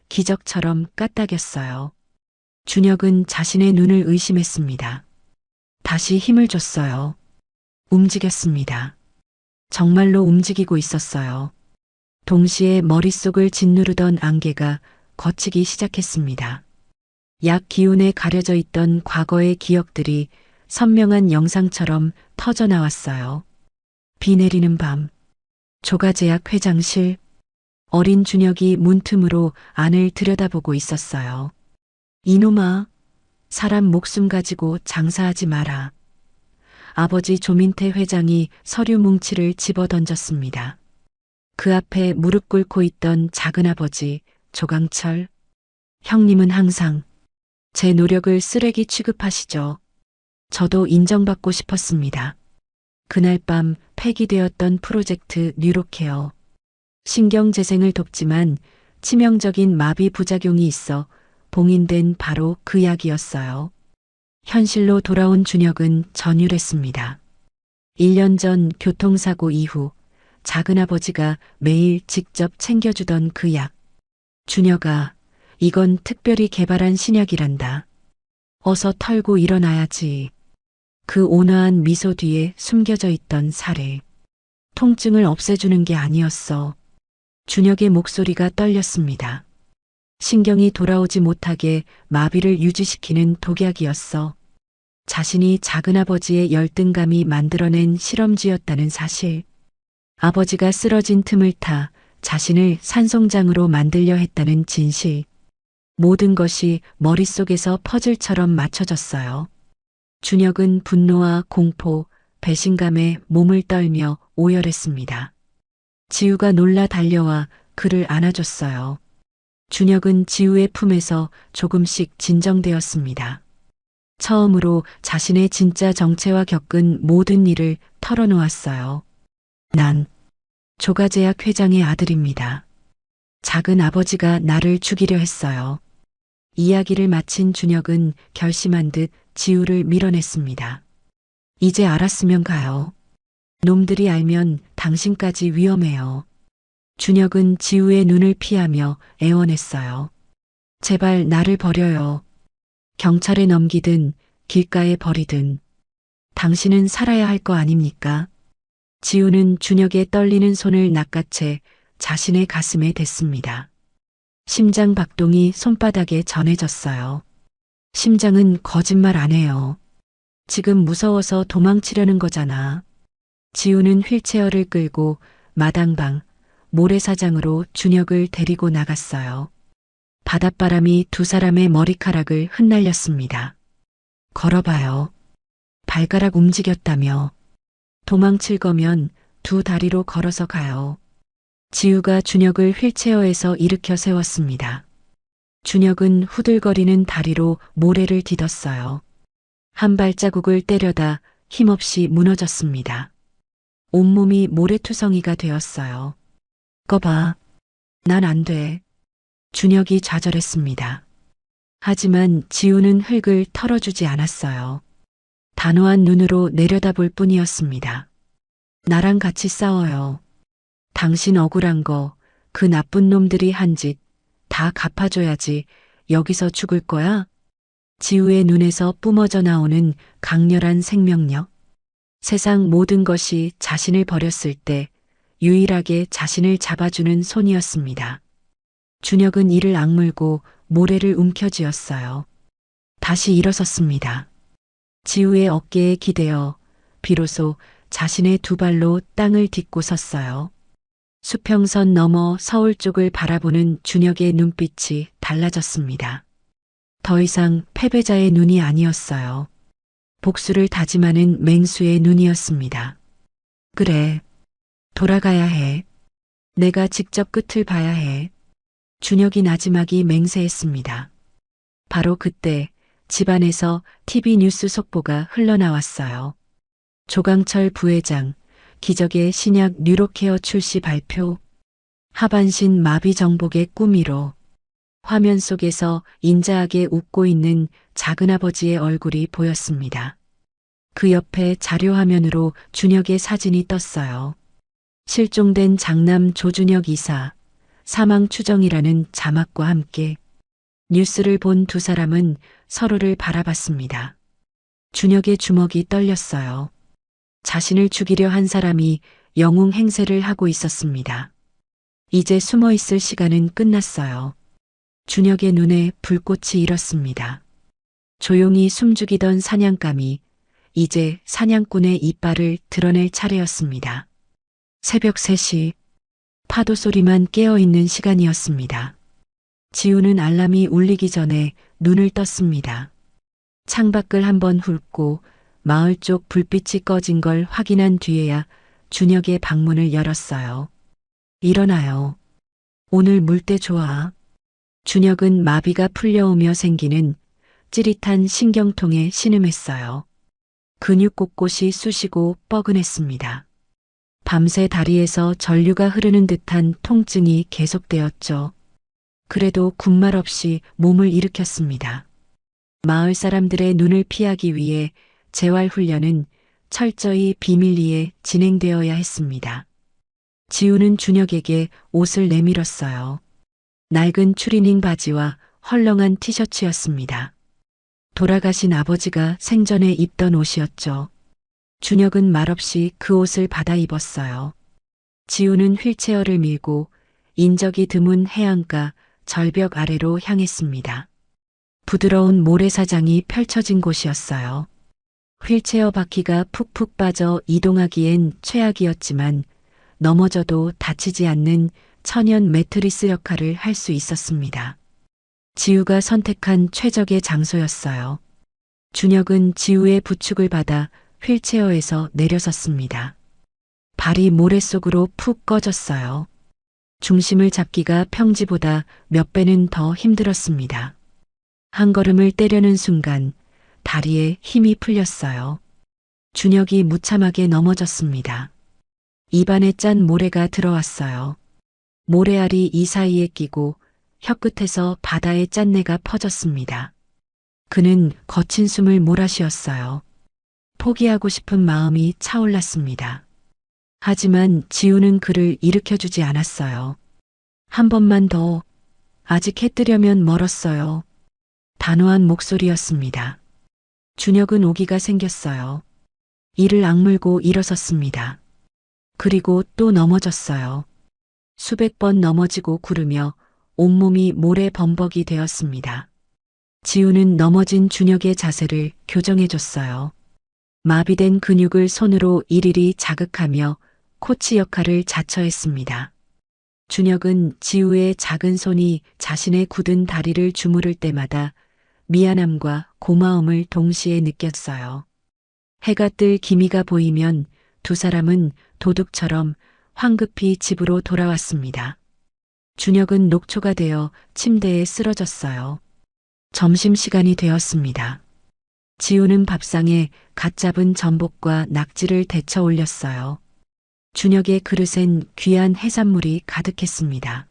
기적처럼 까딱였어요. 준혁은 자신의 눈을 의심했습니다. 다시 힘을 줬어요. 움직였습니다. 정말로 움직이고 있었어요. 동시에 머릿속을 짓누르던 안개가 걷히기 시작했습니다. 약 기운에 가려져 있던 과거의 기억들이 선명한 영상처럼 터져 나왔어요. 비 내리는 밤, 조가제약 회장실, 어린 준혁이 문틈으로 안을 들여다보고 있었어요. 이놈아, 사람 목숨 가지고 장사하지 마라. 아버지 조민태 회장이 서류 뭉치를 집어 던졌습니다. 그 앞에 무릎 꿇고 있던 작은아버지 조강철. 형님은 항상 제 노력을 쓰레기 취급하시죠. 저도 인정받고 싶었습니다. 그날 밤 폐기되었던 프로젝트 뉴로케어. 신경재생을 돕지만 치명적인 마비 부작용이 있어 봉인된 바로 그 약이었어요. 현실로 돌아온 준혁은 전율했습니다. 1년 전 교통사고 이후 작은아버지가 매일 직접 챙겨주던 그 약. 준혁아, 이건 특별히 개발한 신약이란다. 어서 털고 일어나야지. 그 온화한 미소 뒤에 숨겨져 있던 살해. 통증을 없애주는 게 아니었어. 준혁의 목소리가 떨렸습니다. 신경이 돌아오지 못하게 마비를 유지시키는 독약이었어. 자신이 작은아버지의 열등감이 만들어낸 실험쥐였다는 사실. 아버지가 쓰러진 틈을 타 자신을 산송장으로 만들려 했다는 진실. 모든 것이 머릿속에서 퍼즐처럼 맞춰졌어요. 준혁은 분노와 공포, 배신감에 몸을 떨며 오열했습니다. 지우가 놀라 달려와 그를 안아줬어요. 준혁은 지우의 품에서 조금씩 진정되었습니다. 처음으로 자신의 진짜 정체와 겪은 모든 일을 털어놓았어요. 난 조가제약 회장의 아들입니다. 작은 아버지가 나를 죽이려 했어요. 이야기를 마친 준혁은 결심한 듯 지우를 밀어냈습니다. 이제 알았으면 가요. 놈들이 알면 당신까지 위험해요. 준혁은 지우의 눈을 피하며 애원했어요. 제발 나를 버려요. 경찰에 넘기든 길가에 버리든 당신은 살아야 할 거 아닙니까? 지우는 준혁의 떨리는 손을 낚아채 자신의 가슴에 댔습니다. 심장 박동이 손바닥에 전해졌어요. 심장은 거짓말 안 해요. 지금 무서워서 도망치려는 거잖아. 지우는 휠체어를 끌고 마당방, 모래사장으로 준혁을 데리고 나갔어요. 바닷바람이 두 사람의 머리카락을 흩날렸습니다. 걸어봐요. 발가락 움직였다며. 도망칠 거면 두 다리로 걸어서 가요. 지우가 준혁을 휠체어에서 일으켜 세웠습니다. 준혁은 후들거리는 다리로 모래를 디뎠어요. 한 발자국을 때려다 힘없이 무너졌습니다. 온몸이 모래투성이가 되었어요. 꺼봐. 난 안 돼. 준혁이 좌절했습니다. 하지만 지우는 흙을 털어주지 않았어요. 단호한 눈으로 내려다볼 뿐이었습니다. 나랑 같이 싸워요. 당신 억울한 거, 그 나쁜 놈들이 한 짓 다 갚아줘야지. 여기서 죽을 거야? 지우의 눈에서 뿜어져 나오는 강렬한 생명력. 세상 모든 것이 자신을 버렸을 때 유일하게 자신을 잡아주는 손이었습니다. 준혁은 이를 악물고 모래를 움켜쥐었어요. 다시 일어섰습니다. 지우의 어깨에 기대어 비로소 자신의 두 발로 땅을 딛고 섰어요. 수평선 너머 서울 쪽을 바라보는 준혁의 눈빛이 달라졌습니다. 더 이상 패배자의 눈이 아니었어요. 복수를 다짐하는 맹수의 눈이었습니다. 그래, 돌아가야 해. 내가 직접 끝을 봐야 해. 준혁이 나지막이 맹세했습니다. 바로 그때 집안에서 TV 뉴스 속보가 흘러나왔어요. 조강철 부회장, 기적의 신약 뉴로케어 출시 발표. 하반신 마비 정복의 꿈이로. 화면 속에서 인자하게 웃고 있는 작은아버지의 얼굴이 보였습니다. 그 옆에 자료화면으로 준혁의 사진이 떴어요. 실종된 장남 조준혁 이사, 사망 추정이라는 자막과 함께 뉴스를 본 두 사람은 서로를 바라봤습니다. 준혁의 주먹이 떨렸어요. 자신을 죽이려 한 사람이 영웅 행세를 하고 있었습니다. 이제 숨어 있을 시간은 끝났어요. 준혁의 눈에 불꽃이 일었습니다. 조용히 숨죽이던 사냥감이 이제 사냥꾼의 이빨을 드러낼 차례였습니다. 새벽 3시, 파도 소리만 깨어있는 시간이었습니다. 지우는 알람이 울리기 전에 눈을 떴습니다. 창밖을 한번 훑고 마을 쪽 불빛이 꺼진 걸 확인한 뒤에야 준혁의 방문을 열었어요. 일어나요. 오늘 물때 좋아. 준혁은 마비가 풀려오며 생기는 찌릿한 신경통에 신음했어요. 근육 곳곳이 쑤시고 뻐근했습니다. 밤새 다리에서 전류가 흐르는 듯한 통증이 계속되었죠. 그래도 군말 없이 몸을 일으켰습니다. 마을 사람들의 눈을 피하기 위해 재활훈련은 철저히 비밀리에 진행되어야 했습니다. 지우는 준혁에게 옷을 내밀었어요. 낡은 추리닝 바지와 헐렁한 티셔츠였습니다. 돌아가신 아버지가 생전에 입던 옷이었죠. 준혁은 말없이 그 옷을 받아 입었어요. 지우는 휠체어를 밀고 인적이 드문 해안가 절벽 아래로 향했습니다. 부드러운 모래사장이 펼쳐진 곳이었어요. 휠체어 바퀴가 푹푹 빠져 이동하기엔 최악이었지만 넘어져도 다치지 않는 천연 매트리스 역할을 할 수 있었습니다. 지우가 선택한 최적의 장소였어요. 준혁은 지우의 부축을 받아 휠체어에서 내려섰습니다. 발이 모래 속으로 푹 꺼졌어요. 중심을 잡기가 평지보다 몇 배는 더 힘들었습니다. 한 걸음을 떼려는 순간 다리에 힘이 풀렸어요. 준혁이 무참하게 넘어졌습니다. 입안에 짠 모래가 들어왔어요. 모래알이 이 사이에 끼고 혀끝에서 바다의 짠내가 퍼졌습니다. 그는 거친 숨을 몰아쉬었어요. 포기하고 싶은 마음이 차올랐습니다. 하지만 지우는 그를 일으켜주지 않았어요. 한 번만 더. 아직 해 뜨려면 멀었어요. 단호한 목소리였습니다. 준혁은 오기가 생겼어요. 이를 악물고 일어섰습니다. 그리고 또 넘어졌어요. 수백 번 넘어지고 구르며 온몸이 모래 범벅이 되었습니다. 지우는 넘어진 준혁의 자세를 교정해줬어요. 마비된 근육을 손으로 일일이 자극하며 코치 역할을 자처했습니다. 준혁은 지우의 작은 손이 자신의 굳은 다리를 주무를 때마다 미안함과 고마움을 동시에 느꼈어요. 해가 뜰 기미가 보이면 두 사람은 도둑처럼 황급히 집으로 돌아왔습니다. 준혁은 녹초가 되어 침대에 쓰러졌어요. 점심시간이 되었습니다. 지우는 밥상에 갓 잡은 전복과 낙지를 데쳐 올렸어요. 준혁의 그릇엔 귀한 해산물이 가득했습니다.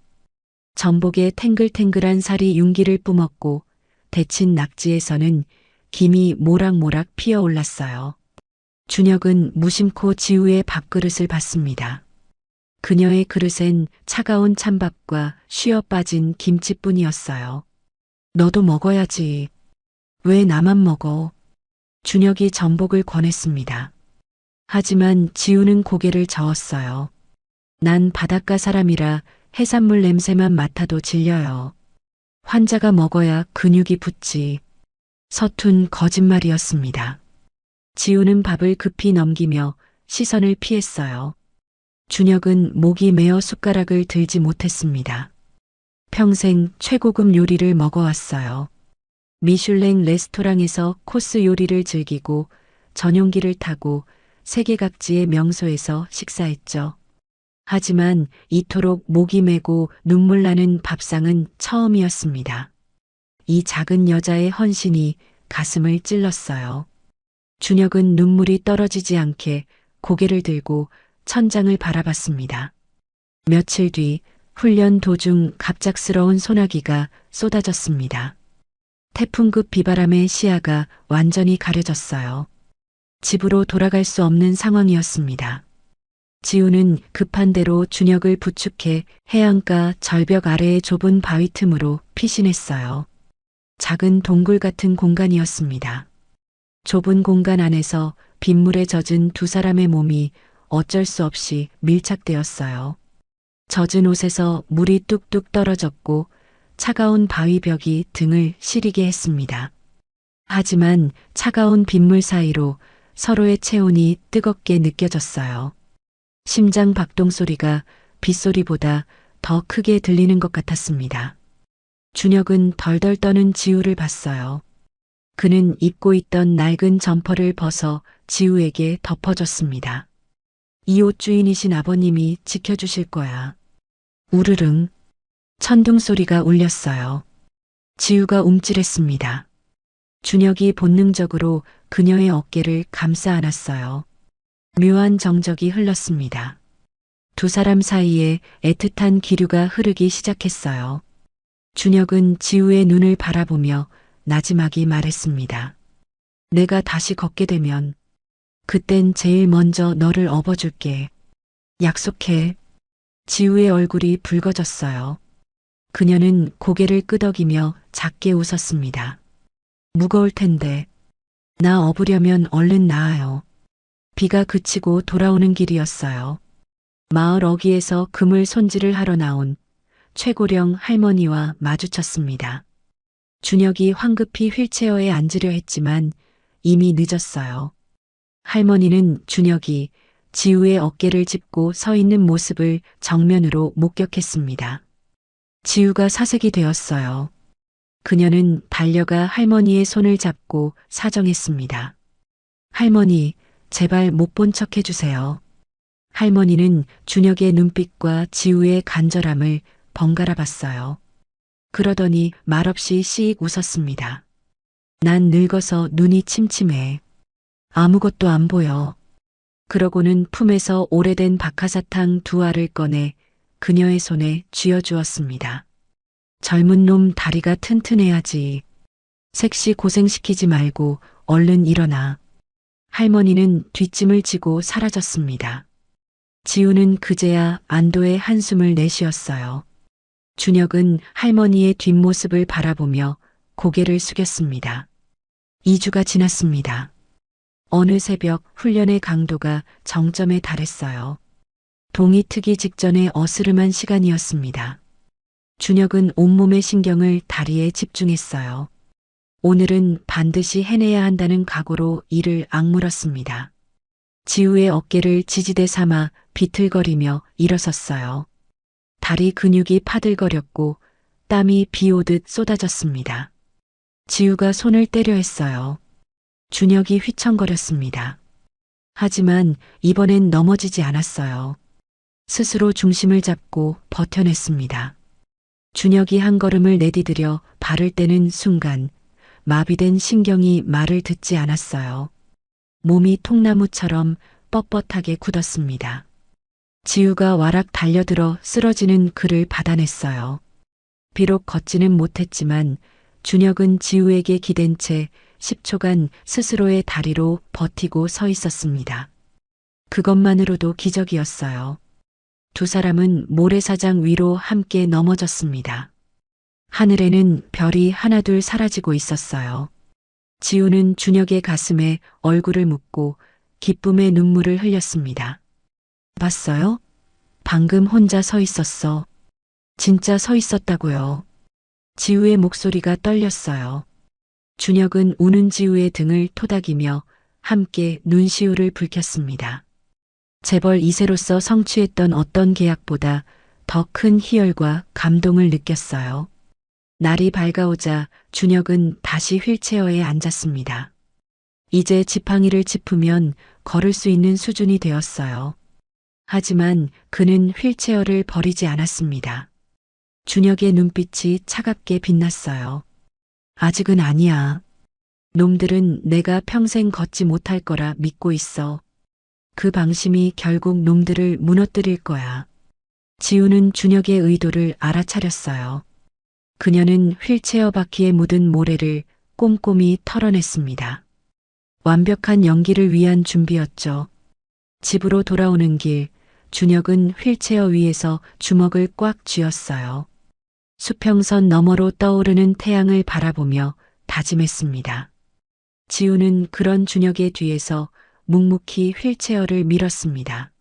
전복의 탱글탱글한 살이 윤기를 뿜었고 데친 낙지에서는 김이 모락모락 피어올랐어요. 준혁은 무심코 지우의 밥그릇을 봤습니다. 그녀의 그릇엔 차가운 찬밥과 쉬어 빠진 김치뿐이었어요. 너도 먹어야지. 왜 나만 먹어? 준혁이 전복을 권했습니다. 하지만 지우는 고개를 저었어요. 난 바닷가 사람이라 해산물 냄새만 맡아도 질려요. 환자가 먹어야 근육이 붙지. 서툰 거짓말이었습니다. 지우는 밥을 급히 넘기며 시선을 피했어요. 준혁은 목이 메어 숟가락을 들지 못했습니다. 평생 최고급 요리를 먹어왔어요. 미슐랭 레스토랑에서 코스 요리를 즐기고 전용기를 타고 세계 각지의 명소에서 식사했죠. 하지만 이토록 목이 메고 눈물 나는 밥상은 처음이었습니다. 이 작은 여자의 헌신이 가슴을 찔렀어요. 준혁은 눈물이 떨어지지 않게 고개를 들고 천장을 바라봤습니다. 며칠 뒤 훈련 도중 갑작스러운 소나기가 쏟아졌습니다. 태풍급 비바람에 시야가 완전히 가려졌어요. 집으로 돌아갈 수 없는 상황이었습니다. 지우는 급한 대로 준혁을 부축해 해안가 절벽 아래의 좁은 바위 틈으로 피신했어요. 작은 동굴 같은 공간이었습니다. 좁은 공간 안에서 빗물에 젖은 두 사람의 몸이 어쩔 수 없이 밀착되었어요. 젖은 옷에서 물이 뚝뚝 떨어졌고 차가운 바위벽이 등을 시리게 했습니다. 하지만 차가운 빗물 사이로 서로의 체온이 뜨겁게 느껴졌어요. 심장 박동 소리가 빗소리보다 더 크게 들리는 것 같았습니다. 준혁은 덜덜 떠는 지우를 봤어요. 그는 입고 있던 낡은 점퍼를 벗어 지우에게 덮어줬습니다. 이 옷 주인이신 아버님이 지켜주실 거야. 우르릉. 천둥 소리가 울렸어요. 지우가 움찔했습니다. 준혁이 본능적으로 그녀의 어깨를 감싸 안았어요. 묘한 정적이 흘렀습니다. 두 사람 사이에 애틋한 기류가 흐르기 시작했어요. 준혁은 지우의 눈을 바라보며 나지막이 말했습니다. 내가 다시 걷게 되면 그땐 제일 먼저 너를 업어줄게. 약속해. 지우의 얼굴이 붉어졌어요. 그녀는 고개를 끄덕이며 작게 웃었습니다. 무거울 텐데. 나 업으려면 얼른 나아요. 비가 그치고 돌아오는 길이었어요. 마을 어귀에서 그물 손질을 하러 나온 최고령 할머니와 마주쳤습니다. 준혁이 황급히 휠체어에 앉으려 했지만 이미 늦었어요. 할머니는 준혁이 지우의 어깨를 짚고 서 있는 모습을 정면으로 목격했습니다. 지우가 사색이 되었어요. 그녀는 달려가 할머니의 손을 잡고 사정했습니다. 할머니, 제발 못 본 척 해주세요. 할머니는 준혁의 눈빛과 지우의 간절함을 번갈아 봤어요. 그러더니 말없이 씩 웃었습니다. 난 늙어서 눈이 침침해. 아무것도 안 보여. 그러고는 품에서 오래된 박하사탕 두 알을 꺼내 그녀의 손에 쥐어주었습니다. 젊은 놈 다리가 튼튼해야지. 색시 고생시키지 말고 얼른 일어나. 할머니는 뒷짐을 지고 사라졌습니다. 지우는 그제야 안도의 한숨을 내쉬었어요. 준혁은 할머니의 뒷모습을 바라보며 고개를 숙였습니다. 2주가 지났습니다. 어느 새벽 훈련의 강도가 정점에 달했어요. 동이 트기 직전에 어스름한 시간이었습니다. 준혁은 온몸의 신경을 다리에 집중했어요. 오늘은 반드시 해내야 한다는 각오로 이를 악물었습니다. 지우의 어깨를 지지대 삼아 비틀거리며 일어섰어요. 다리 근육이 파들거렸고 땀이 비 오듯 쏟아졌습니다. 지우가 손을 떼려 했어요. 준혁이 휘청거렸습니다. 하지만 이번엔 넘어지지 않았어요. 스스로 중심을 잡고 버텨냈습니다. 준혁이 한 걸음을 내디디려 발을 떼는 순간 마비된 신경이 말을 듣지 않았어요. 몸이 통나무처럼 뻣뻣하게 굳었습니다. 지우가 와락 달려들어 쓰러지는 그를 받아냈어요. 비록 걷지는 못했지만 준혁은 지우에게 기댄 채 10초간 스스로의 다리로 버티고 서 있었습니다. 그것만으로도 기적이었어요. 두 사람은 모래사장 위로 함께 넘어졌습니다. 하늘에는 별이 하나둘 사라지고 있었어요. 지우는 준혁의 가슴에 얼굴을 묻고 기쁨의 눈물을 흘렸습니다. 봤어요? 방금 혼자 서 있었어. 진짜 서 있었다고요. 지우의 목소리가 떨렸어요. 준혁은 우는 지우의 등을 토닥이며 함께 눈시울을 붉혔습니다. 재벌 2세로서 성취했던 어떤 계약보다 더 큰 희열과 감동을 느꼈어요. 날이 밝아오자 준혁은 다시 휠체어에 앉았습니다. 이제 지팡이를 짚으면 걸을 수 있는 수준이 되었어요. 하지만 그는 휠체어를 버리지 않았습니다. 준혁의 눈빛이 차갑게 빛났어요. 아직은 아니야. 놈들은 내가 평생 걷지 못할 거라 믿고 있어. 그 방심이 결국 놈들을 무너뜨릴 거야. 지우는 준혁의 의도를 알아차렸어요. 그녀는 휠체어 바퀴에 묻은 모래를 꼼꼼히 털어냈습니다. 완벽한 연기를 위한 준비였죠. 집으로 돌아오는 길, 준혁은 휠체어 위에서 주먹을 꽉 쥐었어요. 수평선 너머로 떠오르는 태양을 바라보며 다짐했습니다. 지우는 그런 준혁의 뒤에서 묵묵히 휠체어를 밀었습니다.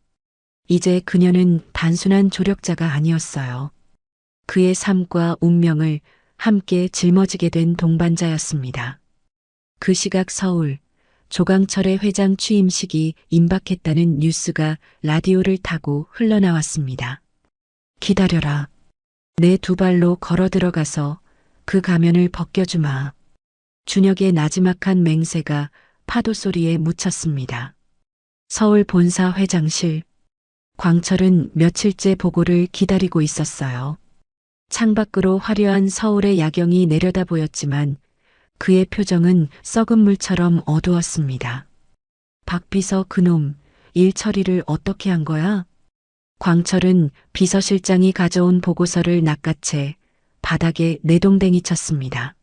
이제 그녀는 단순한 조력자가 아니었어요. 그의 삶과 운명을 함께 짊어지게 된 동반자였습니다. 그 시각 서울, 조강철의 회장 취임식이 임박했다는 뉴스가 라디오를 타고 흘러나왔습니다. 기다려라. 내 두 발로 걸어 들어가서 그 가면을 벗겨주마. 준혁의 나지막한 맹세가 파도 소리에 묻혔습니다. 서울 본사 회장실. 광철은 며칠째 보고를 기다리고 있었어요. 창밖으로 화려한 서울의 야경이 내려다 보였지만 그의 표정은 썩은 물처럼 어두웠습니다. 박비서 그놈, 일 처리를 어떻게 한 거야? 광철은 비서실장이 가져온 보고서를 낚아채 바닥에 내동댕이 쳤습니다.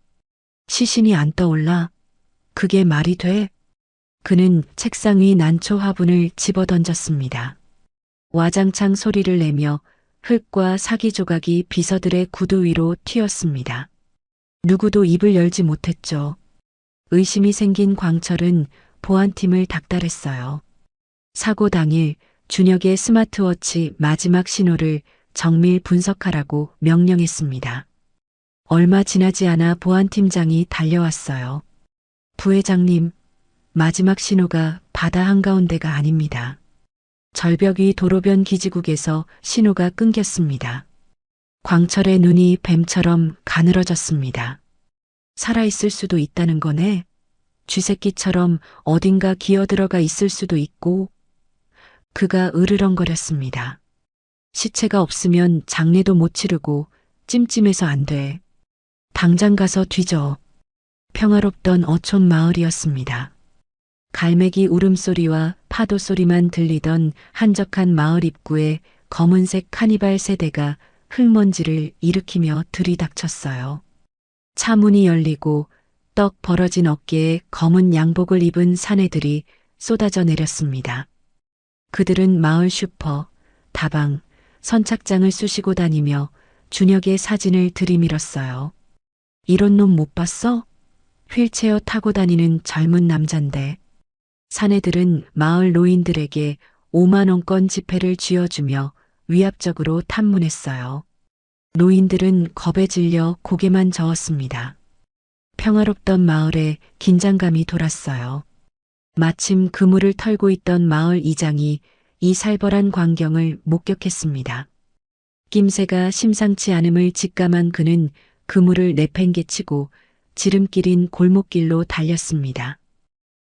시신이 안 떠올라? 그게 말이 돼? 그는 책상 위 난초 화분을 집어던졌습니다. 와장창 소리를 내며 흙과 사기 조각이 비서들의 구두 위로 튀었습니다. 누구도 입을 열지 못했죠. 의심이 생긴 광철은 보안팀을 닥달했어요. 사고 당일 준혁의 스마트워치 마지막 신호를 정밀 분석하라고 명령했습니다. 얼마 지나지 않아 보안팀장이 달려왔어요. 부회장님, 마지막 신호가 바다 한가운데가 아닙니다. 절벽 위 도로변 기지국에서 신호가 끊겼습니다. 광철의 눈이 뱀처럼 가늘어졌습니다. 살아있을 수도 있다는 거네. 쥐새끼처럼 어딘가 기어들어가 있을 수도 있고. 그가 으르렁거렸습니다. 시체가 없으면 장례도 못 치르고 찜찜해서 안 돼. 당장 가서 뒤져. 평화롭던 어촌 마을이었습니다. 갈매기 울음소리와 파도 소리만 들리던 한적한 마을 입구에 검은색 카니발 세대가 흙먼지를 일으키며 들이닥쳤어요. 차 문이 열리고 떡 벌어진 어깨에 검은 양복을 입은 사내들이 쏟아져 내렸습니다. 그들은 마을 슈퍼, 다방, 선착장을 쑤시고 다니며 준혁의 사진을 들이밀었어요. 이런 놈 못 봤어? 휠체어 타고 다니는 젊은 남잔데. 사내들은 마을 노인들에게 5만 원권 지폐를 쥐어주며 위압적으로 탐문했어요. 노인들은 겁에 질려 고개만 저었습니다. 평화롭던 마을에 긴장감이 돌았어요. 마침 그물을 털고 있던 마을 이장이 이 살벌한 광경을 목격했습니다. 낌새가 심상치 않음을 직감한 그는 그물을 내팽개치고 지름길인 골목길로 달렸습니다.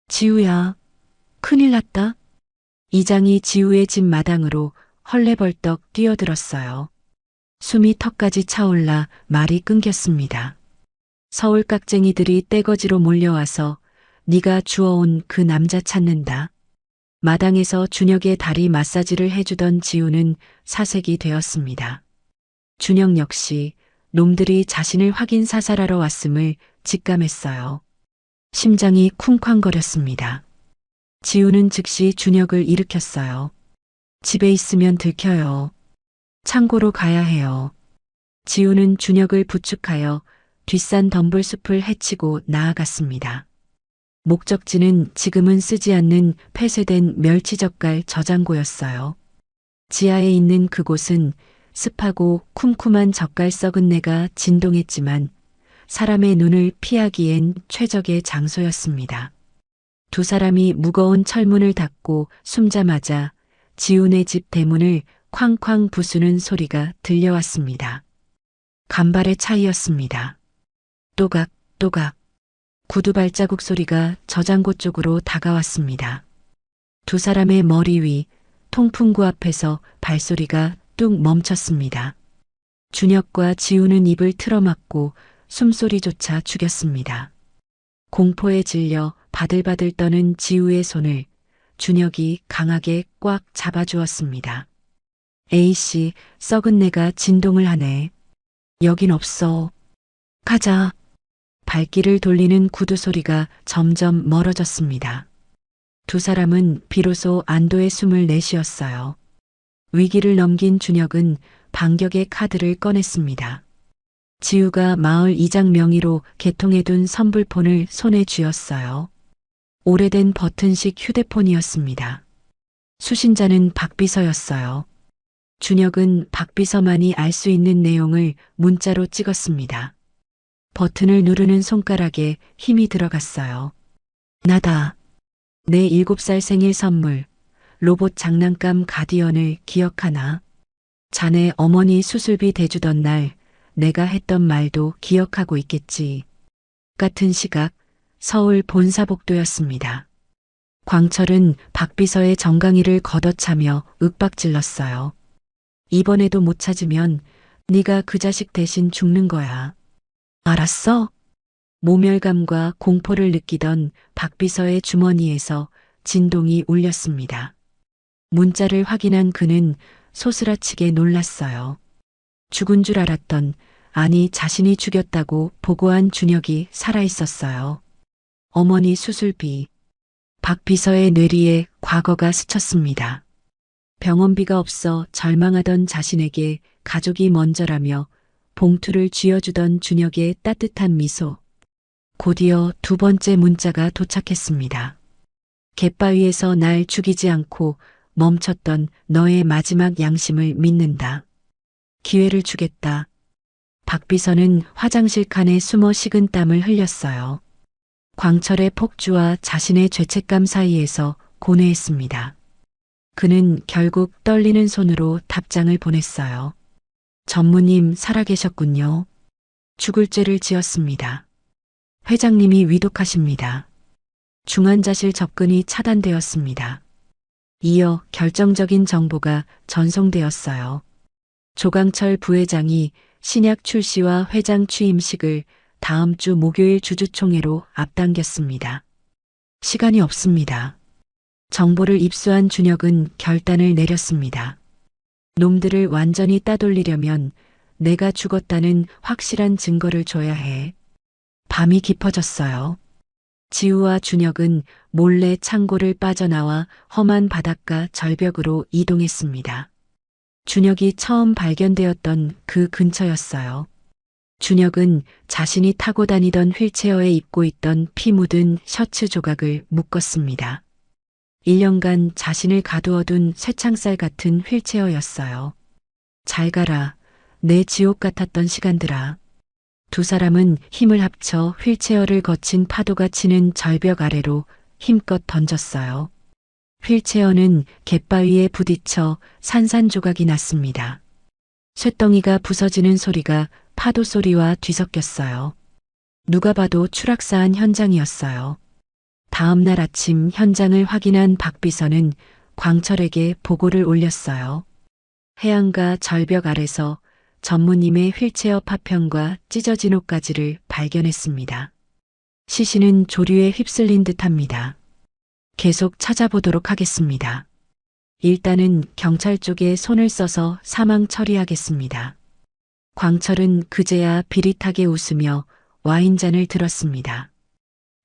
지우야, 큰일 났다. 이장이 지우의 집 마당으로 헐레벌떡 뛰어들었어요. 숨이 턱까지 차올라 말이 끊겼습니다. 서울 깍쟁이들이 떼거지로 몰려와서 네가 주워온 그 남자 찾는다. 마당에서 준혁의 다리 마사지를 해주던 지우는 사색이 되었습니다. 준혁 역시 놈들이 자신을 확인 사살하러 왔음을 직감했어요. 심장이 쿵쾅거렸습니다. 지우는 즉시 준혁을 일으켰어요. 집에 있으면 들켜요. 창고로 가야 해요. 지우는 준혁을 부축하여 뒷산 덤불숲을 헤치고 나아갔습니다. 목적지는 지금은 쓰지 않는 폐쇄된 멸치젓갈 저장고였어요. 지하에 있는 그곳은 습하고 쿰쿰한 젓갈 썩은 내가 진동했지만 사람의 눈을 피하기엔 최적의 장소였습니다. 두 사람이 무거운 철문을 닫고 숨자마자 지훈의 집 대문을 쾅쾅 부수는 소리가 들려왔습니다. 간발의 차이였습니다. 또각 또각 구두 발자국 소리가 저장고 쪽으로 다가왔습니다. 두 사람의 머리 위 통풍구 앞에서 발소리가 뚝 멈췄습니다. 준혁과 지우는 입을 틀어막고 숨소리조차 죽였습니다. 공포에 질려 바들바들 떠는 지우의 손을 준혁이 강하게 꽉 잡아주었습니다. A씨, 썩은 내가 진동을 하네. 여긴 없어. 가자. 발길을 돌리는 구두 소리가 점점 멀어졌습니다. 두 사람은 비로소 안도의 숨을 내쉬었어요. 위기를 넘긴 준혁은 반격의 카드를 꺼냈습니다. 지우가 마을 이장 명의로 개통해둔 선불폰을 손에 쥐었어요. 오래된 버튼식 휴대폰이었습니다. 수신자는 박비서였어요. 준혁은 박비서만이 알 수 있는 내용을 문자로 찍었습니다. 버튼을 누르는 손가락에 힘이 들어갔어요. 나다. 내 7살 생일 선물, 로봇 장난감 가디언을 기억하나? 자네 어머니 수술비 대주던 날 내가 했던 말도 기억하고 있겠지. 같은 시각 서울 본사복도였습니다. 광철은 박비서의 정강이를 걷어차며 윽박질렀어요. 이번에도 못 찾으면 네가 그 자식 대신 죽는 거야. 알았어? 모멸감과 공포를 느끼던 박비서의 주머니에서 진동이 울렸습니다. 문자를 확인한 그는 소스라치게 놀랐어요. 죽은 줄 알았던, 아니 자신이 죽였다고 보고한 준혁이 살아있었어요. 어머니 수술비. 박비서의 뇌리에 과거가 스쳤습니다. 병원비가 없어 절망하던 자신에게 가족이 먼저라며 봉투를 쥐어주던 준혁의 따뜻한 미소. 곧이어 두 번째 문자가 도착했습니다. 갯바위에서 날 죽이지 않고 멈췄던 너의 마지막 양심을 믿는다. 기회를 주겠다. 박비서는 화장실 칸에 숨어 식은 땀을 흘렸어요. 광철의 폭주와 자신의 죄책감 사이에서 고뇌했습니다. 그는 결국 떨리는 손으로 답장을 보냈어요. 전무님 살아계셨군요. 죽을 죄를 지었습니다. 회장님이 위독하십니다. 중환자실 접근이 차단되었습니다. 이어 결정적인 정보가 전송되었어요. 조강철 부회장이 신약 출시와 회장 취임식을 다음 주 목요일 주주총회로 앞당겼습니다. 시간이 없습니다. 정보를 입수한 준혁은 결단을 내렸습니다. 놈들을 완전히 따돌리려면 내가 죽었다는 확실한 증거를 줘야 해. 밤이 깊어졌어요. 지우와 준혁은 몰래 창고를 빠져나와 험한 바닷가 절벽으로 이동했습니다. 준혁이 처음 발견되었던 그 근처였어요. 준혁은 자신이 타고 다니던 휠체어에 입고 있던 피 묻은 셔츠 조각을 묶었습니다. 1년간 자신을 가두어둔 쇠창살 같은 휠체어였어요. 잘 가라. 내 지옥 같았던 시간들아. 두 사람은 힘을 합쳐 휠체어를 거친 파도가 치는 절벽 아래로 힘껏 던졌어요. 휠체어는 갯바위에 부딪혀 산산조각이 났습니다. 쇳덩이가 부서지는 소리가 파도 소리와 뒤섞였어요. 누가 봐도 추락사한 현장이었어요. 다음 날 아침 현장을 확인한 박비서는 광철에게 보고를 올렸어요. 해안가 절벽 아래서 전무님의 휠체어 파편과 찢어진 옷가지를 발견했습니다. 시신은 조류에 휩쓸린 듯합니다. 계속 찾아보도록 하겠습니다. 일단은 경찰 쪽에 손을 써서 사망 처리하겠습니다. 광철은 그제야 비릿하게 웃으며 와인잔을 들었습니다.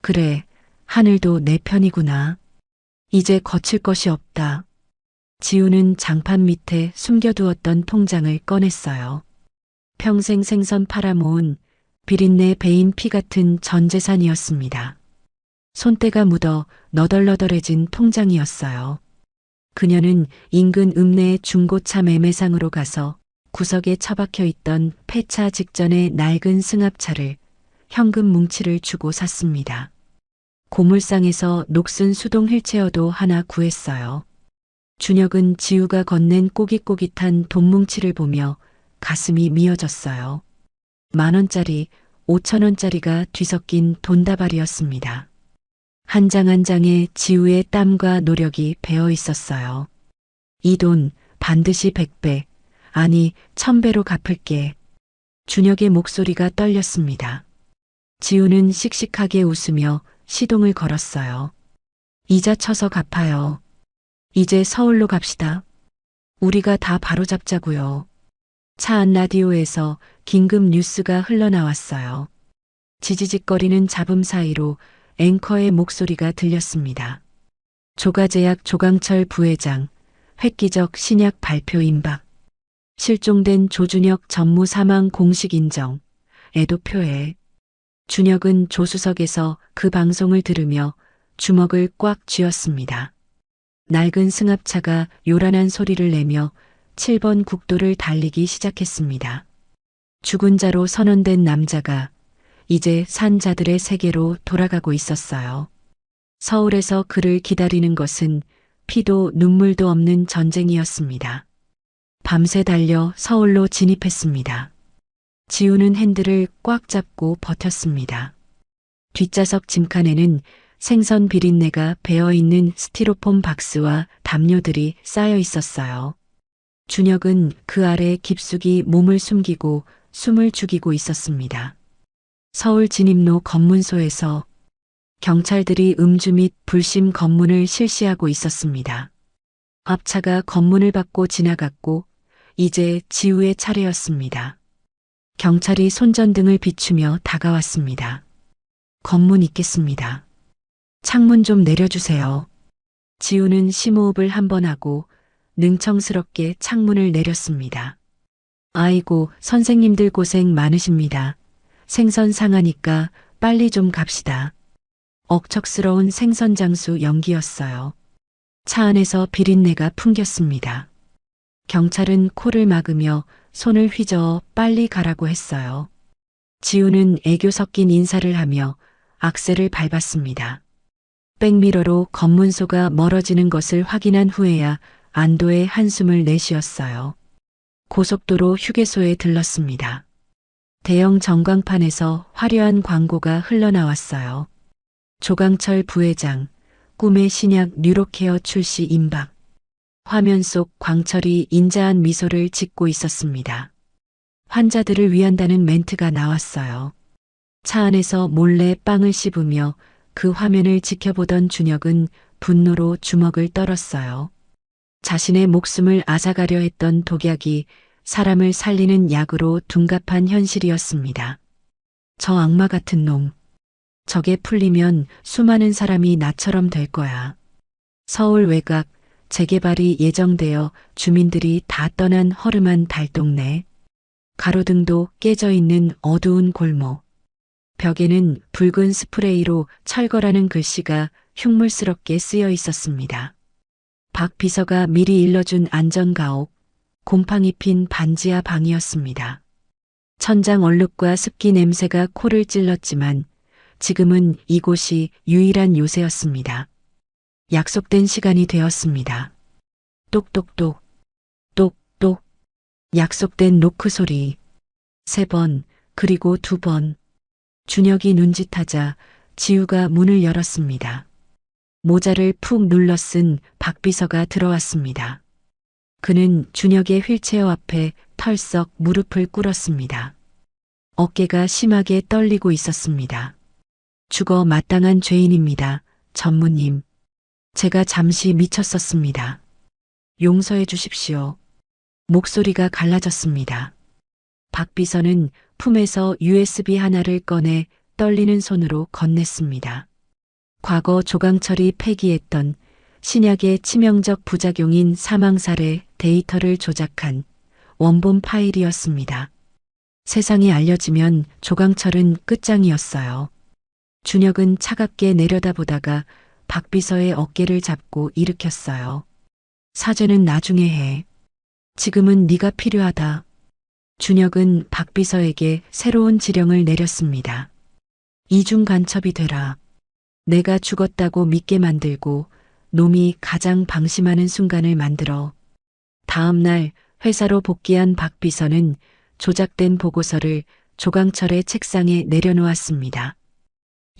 그래, 하늘도 내 편이구나. 이제 거칠 것이 없다. 지우는 장판 밑에 숨겨두었던 통장을 꺼냈어요. 평생 생선 팔아모은 비린내 배인 피 같은 전 재산이었습니다. 손때가 묻어 너덜너덜해진 통장이었어요. 그녀는 인근 읍내의 중고차 매매상으로 가서 구석에 처박혀 있던 폐차 직전의 낡은 승합차를 현금 뭉치를 주고 샀습니다. 고물상에서 녹슨 수동 휠체어도 하나 구했어요. 준혁은 지우가 건넨 꼬깃꼬깃한 돈뭉치를 보며 가슴이 미어졌어요. 10,000원짜리, 5,000원짜리가 뒤섞인 돈다발이었습니다. 한 장 한 장에 지우의 땀과 노력이 배어 있었어요. 이 돈 반드시 100배, 아니 1000배로 갚을게. 준혁의 목소리가 떨렸습니다. 지우는 씩씩하게 웃으며 시동을 걸었어요. 이자 쳐서 갚아요. 이제 서울로 갑시다. 우리가 다 바로잡자고요. 차 안 라디오에서 긴급 뉴스가 흘러나왔어요. 지지직거리는 잡음 사이로 앵커의 목소리가 들렸습니다. 조가제약 조강철 부회장, 획기적 신약 발표 임박. 실종된 조준혁 전무 사망 공식 인정. 애도표에. 준혁은 조수석에서 그 방송을 들으며 주먹을 꽉 쥐었습니다. 낡은 승합차가 요란한 소리를 내며 7번 국도를 달리기 시작했습니다. 죽은 자로 선언된 남자가 이제 산 자들의 세계로 돌아가고 있었어요. 서울에서 그를 기다리는 것은 피도 눈물도 없는 전쟁이었습니다. 밤새 달려 서울로 진입했습니다. 지우는 핸들을 꽉 잡고 버텼습니다. 뒷좌석 짐칸에는 생선 비린내가 배어있는 스티로폼 박스와 담요들이 쌓여 있었어요. 준혁은 그 아래 깊숙이 몸을 숨기고 숨을 죽이고 있었습니다. 서울 진입로 검문소에서 경찰들이 음주 및 불심 검문을 실시하고 있었습니다. 앞차가 검문을 받고 지나갔고 이제 지우의 차례였습니다. 경찰이 손전등을 비추며 다가왔습니다. 검문 있겠습니다. 창문 좀 내려주세요. 지우는 심호흡을 한번 하고 능청스럽게 창문을 내렸습니다. 아이고, 선생님들 고생 많으십니다. 생선 상하니까 빨리 좀 갑시다. 억척스러운 생선 장수 연기였어요. 차 안에서 비린내가 풍겼습니다. 경찰은 코를 막으며 손을 휘저어 빨리 가라고 했어요. 지우는 애교 섞인 인사를 하며 악셀을 밟았습니다. 백미러로 검문소가 멀어지는 것을 확인한 후에야 안도의 한숨을 내쉬었어요. 고속도로 휴게소에 들렀습니다. 대형 전광판에서 화려한 광고가 흘러나왔어요. 조강철 부회장, 꿈의 신약 뉴로케어 출시 임박. 화면 속 광철이 인자한 미소를 짓고 있었습니다. 환자들을 위한다는 멘트가 나왔어요. 차 안에서 몰래 빵을 씹으며 그 화면을 지켜보던 준혁은 분노로 주먹을 떨었어요. 자신의 목숨을 앗아가려 했던 독약이 사람을 살리는 약으로 둔갑한 현실이었습니다. 저 악마 같은 놈. 저게 풀리면 수많은 사람이 나처럼 될 거야. 서울 외곽 재개발이 예정되어 주민들이 다 떠난 허름한 달동네. 가로등도 깨져 있는 어두운 골목. 벽에는 붉은 스프레이로 철거라는 글씨가 흉물스럽게 쓰여 있었습니다. 박 비서가 미리 일러준 안전가옥, 곰팡이 핀 반지하 방이었습니다. 천장 얼룩과 습기 냄새가 코를 찔렀지만 지금은 이곳이 유일한 요새였습니다. 약속된 시간이 되었습니다. 똑똑똑, 똑똑, 약속된 노크 소리. 3번, 그리고 2번. 준혁이 눈짓하자 지우가 문을 열었습니다. 모자를 푹 눌러 쓴 박 비서가 들어왔습니다. 그는 준혁의 휠체어 앞에 털썩 무릎을 꿇었습니다. 어깨가 심하게 떨리고 있었습니다. 죽어 마땅한 죄인입니다, 전무님. 제가 잠시 미쳤었습니다. 용서해 주십시오. 목소리가 갈라졌습니다. 박 비서는 품에서 USB 하나를 꺼내 떨리는 손으로 건넸습니다. 과거 조강철이 폐기했던 신약의 치명적 부작용인 사망살해 데이터를 조작한 원본 파일이었습니다. 세상이 알려지면 조강철은 끝장이었어요. 준혁은 차갑게 내려다보다가 박 비서의 어깨를 잡고 일으켰어요. 사죄는 나중에 해. 지금은 네가 필요하다. 준혁은 박 비서에게 새로운 지령을 내렸습니다. 이중 간첩이 되라. 내가 죽었다고 믿게 만들고 놈이 가장 방심하는 순간을 만들어. 다음 날 회사로 복귀한 박 비서는 조작된 보고서를 조강철의 책상에 내려놓았습니다.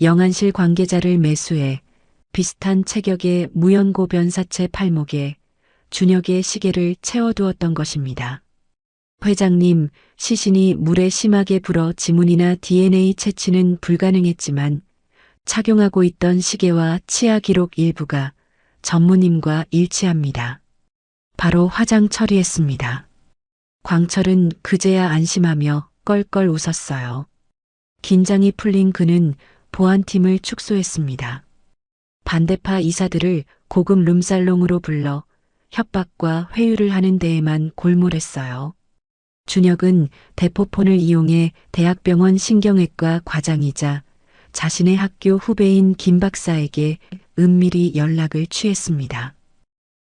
영안실 관계자를 매수해 비슷한 체격의 무연고 변사체 팔목에 준혁의 시계를 채워두었던 것입니다. 회장님, 시신이 물에 심하게 불어 지문이나 DNA 채취는 불가능했지만 착용하고 있던 시계와 치아 기록 일부가 전무님과 일치합니다. 바로 화장 처리했습니다. 광철은 그제야 안심하며 껄껄 웃었어요. 긴장이 풀린 그는 보안팀을 축소했습니다. 반대파 이사들을 고급 룸살롱으로 불러 협박과 회유를 하는 데에만 골몰했어요. 준혁은 대포폰을 이용해 대학병원 신경외과 과장이자 자신의 학교 후배인 김 박사에게 은밀히 연락을 취했습니다.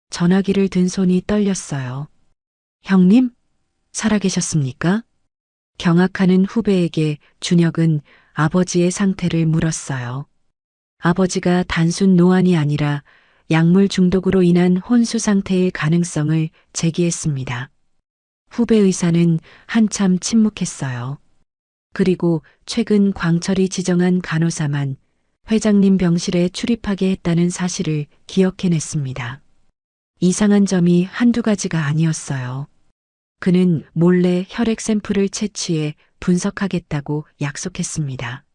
전화기를 든 손이 떨렸어요. 형님? 살아계셨습니까? 경악하는 후배에게 준혁은 아버지의 상태를 물었어요. 아버지가 단순 노안이 아니라 약물 중독으로 인한 혼수 상태일 가능성을 제기했습니다. 후배 의사는 한참 침묵했어요. 그리고 최근 광철이 지정한 간호사만 회장님 병실에 출입하게 했다는 사실을 기억해냈습니다. 이상한 점이 한두 가지가 아니었어요. 그는 몰래 혈액 샘플을 채취해 분석하겠다고 약속했습니다.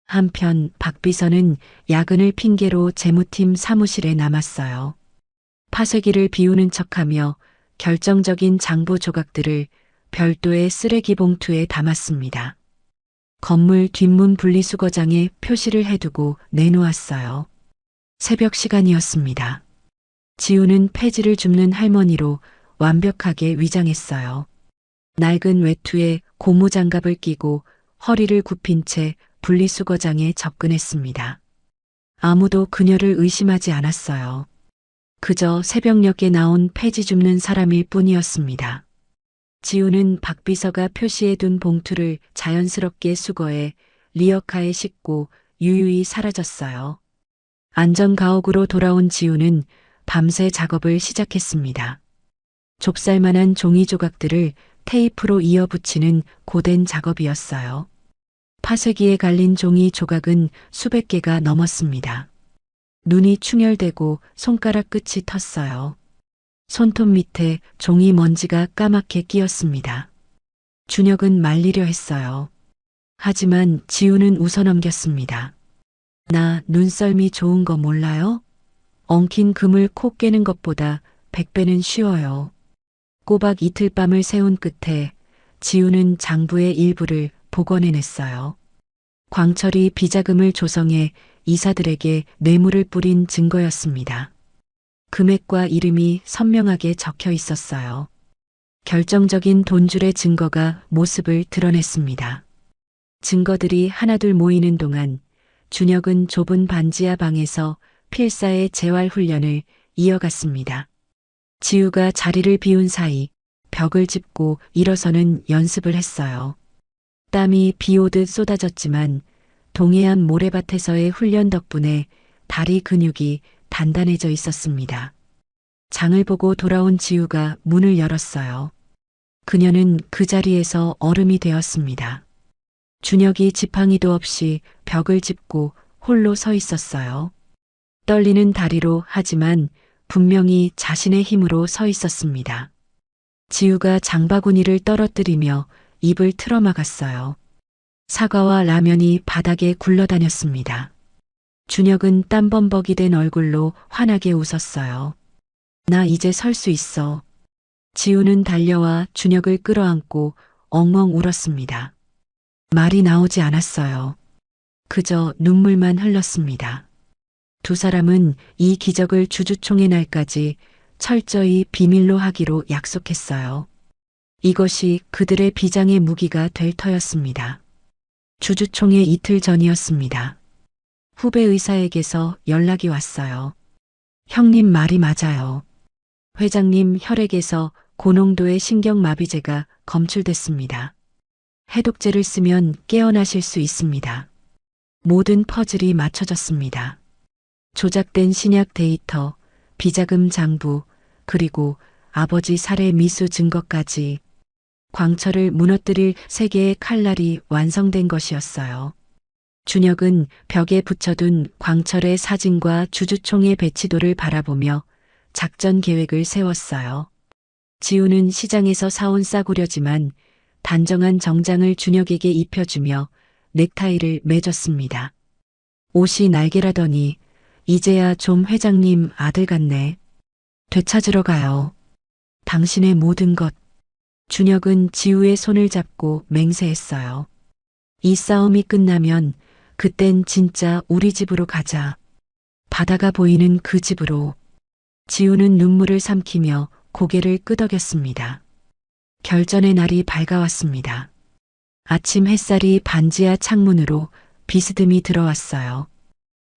한편 박 비서는 야근을 핑계로 재무팀 사무실에 남았어요. 파쇄기를 비우는 척하며 결정적인 장부 조각들을 별도의 쓰레기 봉투에 담았습니다. 건물 뒷문 분리수거장에 표시를 해두고 내놓았어요. 새벽 시간이었습니다. 지우는 폐지를 줍는 할머니로 완벽하게 위장했어요. 낡은 외투에 고무장갑을 끼고 허리를 굽힌 채 분리수거장에 접근했습니다. 아무도 그녀를 의심하지 않았어요. 그저 새벽녘에 나온 폐지 줍는 사람일 뿐이었습니다. 지우는 박 비서가 표시해둔 봉투를 자연스럽게 수거해 리어카에 싣고 유유히 사라졌어요. 안전가옥으로 돌아온 지우는 밤새 작업을 시작했습니다. 좁쌀만한 종이 조각들을 테이프로 이어붙이는 고된 작업이었어요. 파쇄기에 갈린 종이 조각은 수백 개가 넘었습니다. 눈이 충혈되고 손가락 끝이 텄어요. 손톱 밑에 종이 먼지가 까맣게 끼었습니다. 준혁은 말리려 했어요. 하지만 지우는 웃어넘겼습니다. 나 눈썰미 좋은 거 몰라요? 엉킨 금을 코 깨는 것보다 100배는 쉬워요. 꼬박 이틀 밤을 새운 끝에 지우는 장부의 일부를 복원해냈어요. 광철이 비자금을 조성해 이사들에게 뇌물을 뿌린 증거였습니다. 금액과 이름이 선명하게 적혀 있었어요. 결정적인 돈줄의 증거가 모습을 드러냈습니다. 증거들이 하나둘 모이는 동안 준혁은 좁은 반지하 방에서 필사의 재활 훈련을 이어갔습니다. 지우가 자리를 비운 사이 벽을 짚고 일어서는 연습을 했어요. 땀이 비 오듯 쏟아졌지만 동해안 모래밭에서의 훈련 덕분에 다리 근육이 단단해져 있었습니다. 장을 보고 돌아온 지우가 문을 열었어요. 그녀는 그 자리에서 얼음이 되었습니다. 준혁이 지팡이도 없이 벽을 짚고 홀로 서 있었어요. 떨리는 다리로 하지만 분명히 자신의 힘으로 서 있었습니다. 지우가 장바구니를 떨어뜨리며 입을 틀어막았어요. 사과와 라면이 바닥에 굴러다녔습니다. 준혁은 땀범벅이 된 얼굴로 환하게 웃었어요. 나 이제 설 수 있어. 지우는 달려와 준혁을 끌어안고 엉엉 울었습니다. 말이 나오지 않았어요. 그저 눈물만 흘렀습니다. 두 사람은 이 기적을 주주총회 날까지 철저히 비밀로 하기로 약속했어요. 이것이 그들의 비장의 무기가 될 터였습니다. 주주총회 이틀 전이었습니다. 후배 의사에게서 연락이 왔어요. 형님 말이 맞아요. 회장님 혈액에서 고농도의 신경마비제가 검출됐습니다. 해독제를 쓰면 깨어나실 수 있습니다. 모든 퍼즐이 맞춰졌습니다. 조작된 신약 데이터, 비자금 장부, 그리고 아버지 살해 미수 증거까지 광철을 무너뜨릴 세 개의 칼날이 완성된 것이었어요. 준혁은 벽에 붙여둔 광철의 사진과 주주총회 배치도를 바라보며 작전 계획을 세웠어요. 지우는 시장에서 사온 싸구려지만 단정한 정장을 준혁에게 입혀주며 넥타이를 맺었습니다. 옷이 날개라더니 이제야 좀 회장님 아들 같네. 되찾으러 가요. 당신의 모든 것. 준혁은 지우의 손을 잡고 맹세했어요. 이 싸움이 끝나면 그땐 진짜 우리 집으로 가자. 바다가 보이는 그 집으로. 지우는 눈물을 삼키며 고개를 끄덕였습니다. 결전의 날이 밝아왔습니다. 아침 햇살이 반지하 창문으로 비스듬히 들어왔어요.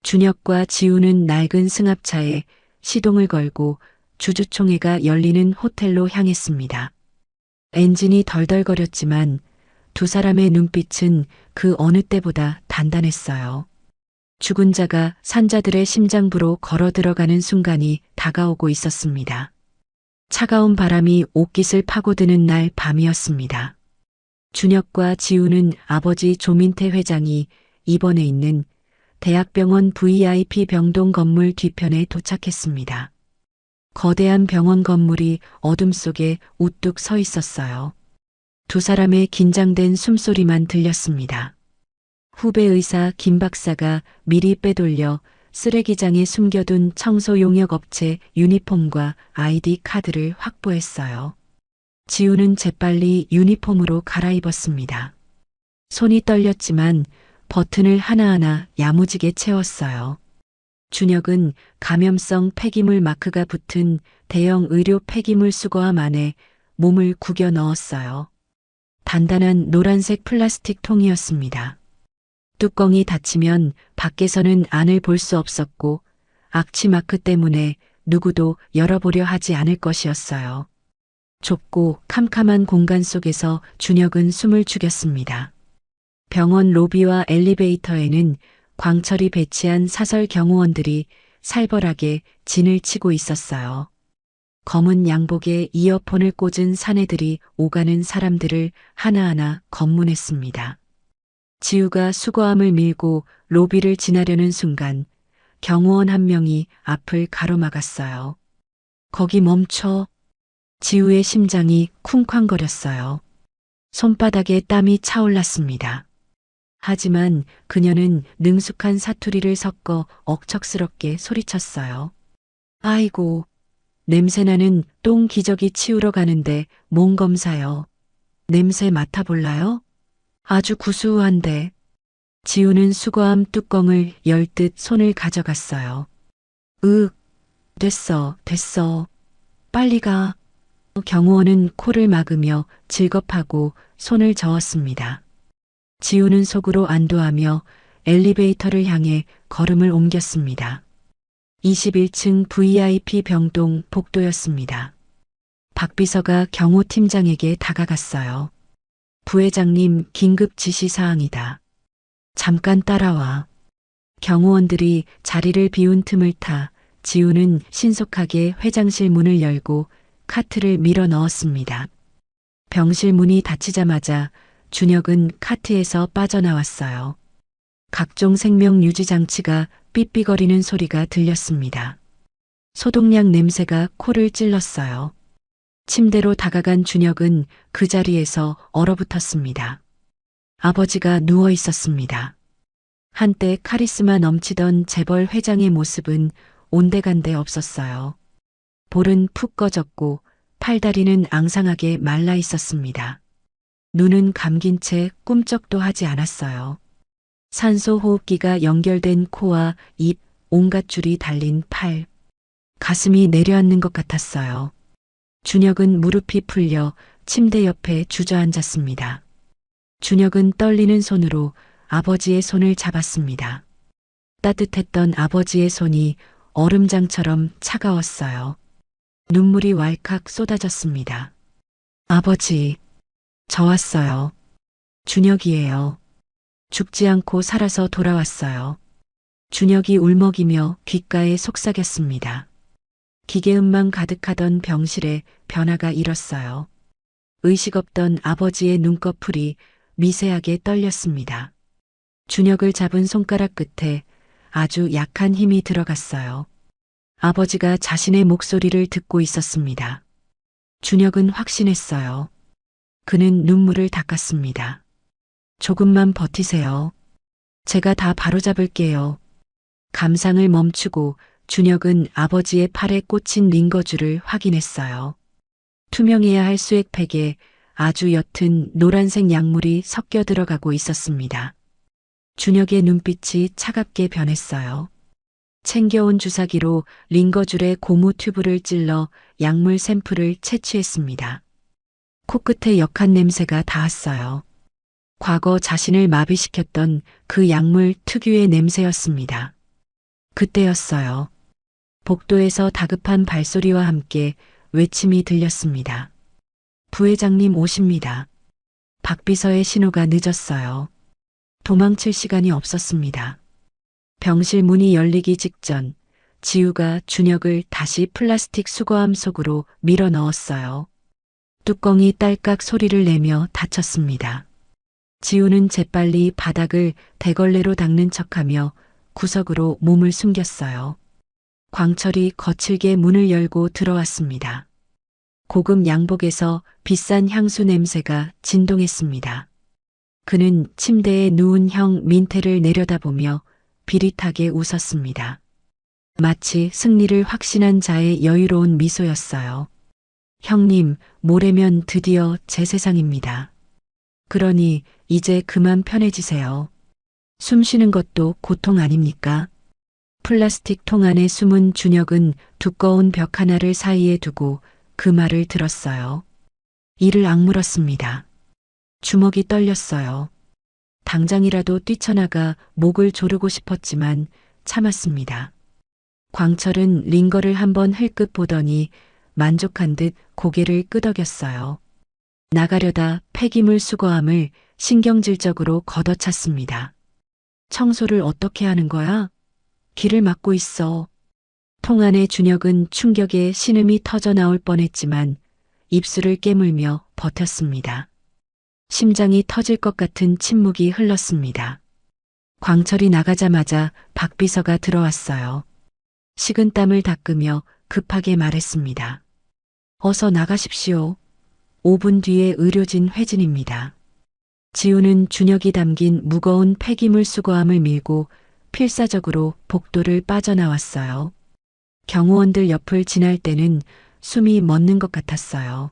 준혁과 지우는 낡은 승합차에 시동을 걸고 주주총회가 열리는 호텔로 향했습니다. 엔진이 덜덜거렸지만 두 사람의 눈빛은 그 어느 때보다 단단했어요. 죽은 자가 산자들의 심장부로 걸어 들어가는 순간이 다가오고 있었습니다. 차가운 바람이 옷깃을 파고드는 날 밤이었습니다. 준혁과 지우는 아버지 조민태 회장이 입원해 있는 대학병원 VIP 병동 건물 뒤편에 도착했습니다. 거대한 병원 건물이 어둠 속에 우뚝 서 있었어요. 두 사람의 긴장된 숨소리만 들렸습니다. 후배 의사 김 박사가 미리 빼돌려 쓰레기장에 숨겨둔 청소용역 업체 유니폼과 아이디 카드를 확보했어요. 지우는 재빨리 유니폼으로 갈아입었습니다. 손이 떨렸지만 버튼을 하나하나 야무지게 채웠어요. 준혁은 감염성 폐기물 마크가 붙은 대형 의료 폐기물 수거함 안에 몸을 구겨 넣었어요. 단단한 노란색 플라스틱 통이었습니다. 뚜껑이 닫히면 밖에서는 안을 볼 수 없었고 악취 마크 때문에 누구도 열어보려 하지 않을 것이었어요. 좁고 캄캄한 공간 속에서 준혁은 숨을 죽였습니다. 병원 로비와 엘리베이터에는 광철이 배치한 사설 경호원들이 살벌하게 진을 치고 있었어요. 검은 양복에 이어폰을 꽂은 사내들이 오가는 사람들을 하나하나 검문했습니다. 지우가 수거함을 밀고 로비를 지나려는 순간 경호원 한 명이 앞을 가로막았어요. 거기 멈춰. 지우의 심장이 쿵쾅거렸어요. 손바닥에 땀이 차올랐습니다. 하지만 그녀는 능숙한 사투리를 섞어 억척스럽게 소리쳤어요. 아이고, 냄새나는 똥 기저귀 치우러 가는데 몸 검사요. 냄새 맡아볼라요? 아주 구수한데. 지우는 수거함 뚜껑을 열듯 손을 가져갔어요. 됐어. 빨리 가. 경호원은 코를 막으며 질겁하고 손을 저었습니다. 지우는 속으로 안도하며 엘리베이터를 향해 걸음을 옮겼습니다. 21층 VIP 병동 복도였습니다. 박 비서가 경호팀장에게 다가갔어요. 부회장님 긴급 지시사항이다. 잠깐 따라와. 경호원들이 자리를 비운 틈을 타 지우는 신속하게 회장실 문을 열고 카트를 밀어 넣었습니다. 병실 문이 닫히자마자 준혁은 카트에서 빠져나왔어요. 각종 생명 유지 장치가 삐삐거리는 소리가 들렸습니다. 소독약 냄새가 코를 찔렀어요. 침대로 다가간 준혁은 그 자리에서 얼어붙었습니다. 아버지가 누워 있었습니다. 한때 카리스마 넘치던 재벌 회장의 모습은 온데간데 없었어요. 볼은 푹 꺼졌고 팔다리는 앙상하게 말라 있었습니다. 눈은 감긴 채 꿈쩍도 하지 않았어요. 산소 호흡기가 연결된 코와 입, 온갖 줄이 달린 팔. 가슴이 내려앉는 것 같았어요. 준혁은 무릎이 풀려 침대 옆에 주저앉았습니다. 준혁은 떨리는 손으로 아버지의 손을 잡았습니다. 따뜻했던 아버지의 손이 얼음장처럼 차가웠어요. 눈물이 왈칵 쏟아졌습니다. 아버지, 저 왔어요. 준혁이에요. 죽지 않고 살아서 돌아왔어요. 준혁이 울먹이며 귓가에 속삭였습니다. 기계음만 가득하던 병실에 변화가 일었어요. 의식 없던 아버지의 눈꺼풀이 미세하게 떨렸습니다. 준혁을 잡은 손가락 끝에 아주 약한 힘이 들어갔어요. 아버지가 자신의 목소리를 듣고 있었습니다. 준혁은 확신했어요. 그는 눈물을 닦았습니다. 조금만 버티세요. 제가 다 바로잡을게요. 감상을 멈추고 준혁은 아버지의 팔에 꽂힌 링거줄을 확인했어요. 투명해야 할 수액팩에 아주 옅은 노란색 약물이 섞여 들어가고 있었습니다. 준혁의 눈빛이 차갑게 변했어요. 챙겨온 주사기로 링거줄에 고무 튜브를 찔러 약물 샘플을 채취했습니다. 코끝에 역한 냄새가 닿았어요. 과거 자신을 마비시켰던 그 약물 특유의 냄새였습니다. 그때였어요. 복도에서 다급한 발소리와 함께 외침이 들렸습니다. 부회장님 오십니다. 박비서의 신호가 늦었어요. 도망칠 시간이 없었습니다. 병실 문이 열리기 직전 지우가 준혁을 다시 플라스틱 수거함 속으로 밀어 넣었어요. 뚜껑이 딸깍 소리를 내며 닫혔습니다. 지우는 재빨리 바닥을 대걸레로 닦는 척하며 구석으로 몸을 숨겼어요. 광철이 거칠게 문을 열고 들어왔습니다. 고급 양복에서 비싼 향수 냄새가 진동했습니다. 그는 침대에 누운 형 민태를 내려다보며 비릿하게 웃었습니다. 마치 승리를 확신한 자의 여유로운 미소였어요. 형님, 모레면 드디어 제 세상입니다. 그러니 이제 그만 편해지세요. 숨 쉬는 것도 고통 아닙니까? 플라스틱 통 안에 숨은 준혁은 두꺼운 벽 하나를 사이에 두고 그 말을 들었어요. 이를 악물었습니다. 주먹이 떨렸어요. 당장이라도 뛰쳐나가 목을 조르고 싶었지만 참았습니다. 광철은 링거를 한번 흘끗 보더니 만족한 듯 고개를 끄덕였어요. 나가려다 폐기물 수거함을 신경질적으로 걷어찼습니다. 청소를 어떻게 하는 거야? 길을 막고 있어. 통 안의 준혁은 충격에 신음이 터져 나올 뻔했지만 입술을 깨물며 버텼습니다. 심장이 터질 것 같은 침묵이 흘렀습니다. 광철이 나가자마자 박 비서가 들어왔어요. 식은 땀을 닦으며 급하게 말했습니다. 어서 나가십시오. 5분 뒤에 의료진 회진입니다. 지우는 준혁이 담긴 무거운 폐기물 수거함을 밀고 필사적으로 복도를 빠져나왔어요. 경호원들 옆을 지날 때는 숨이 멎는 것 같았어요.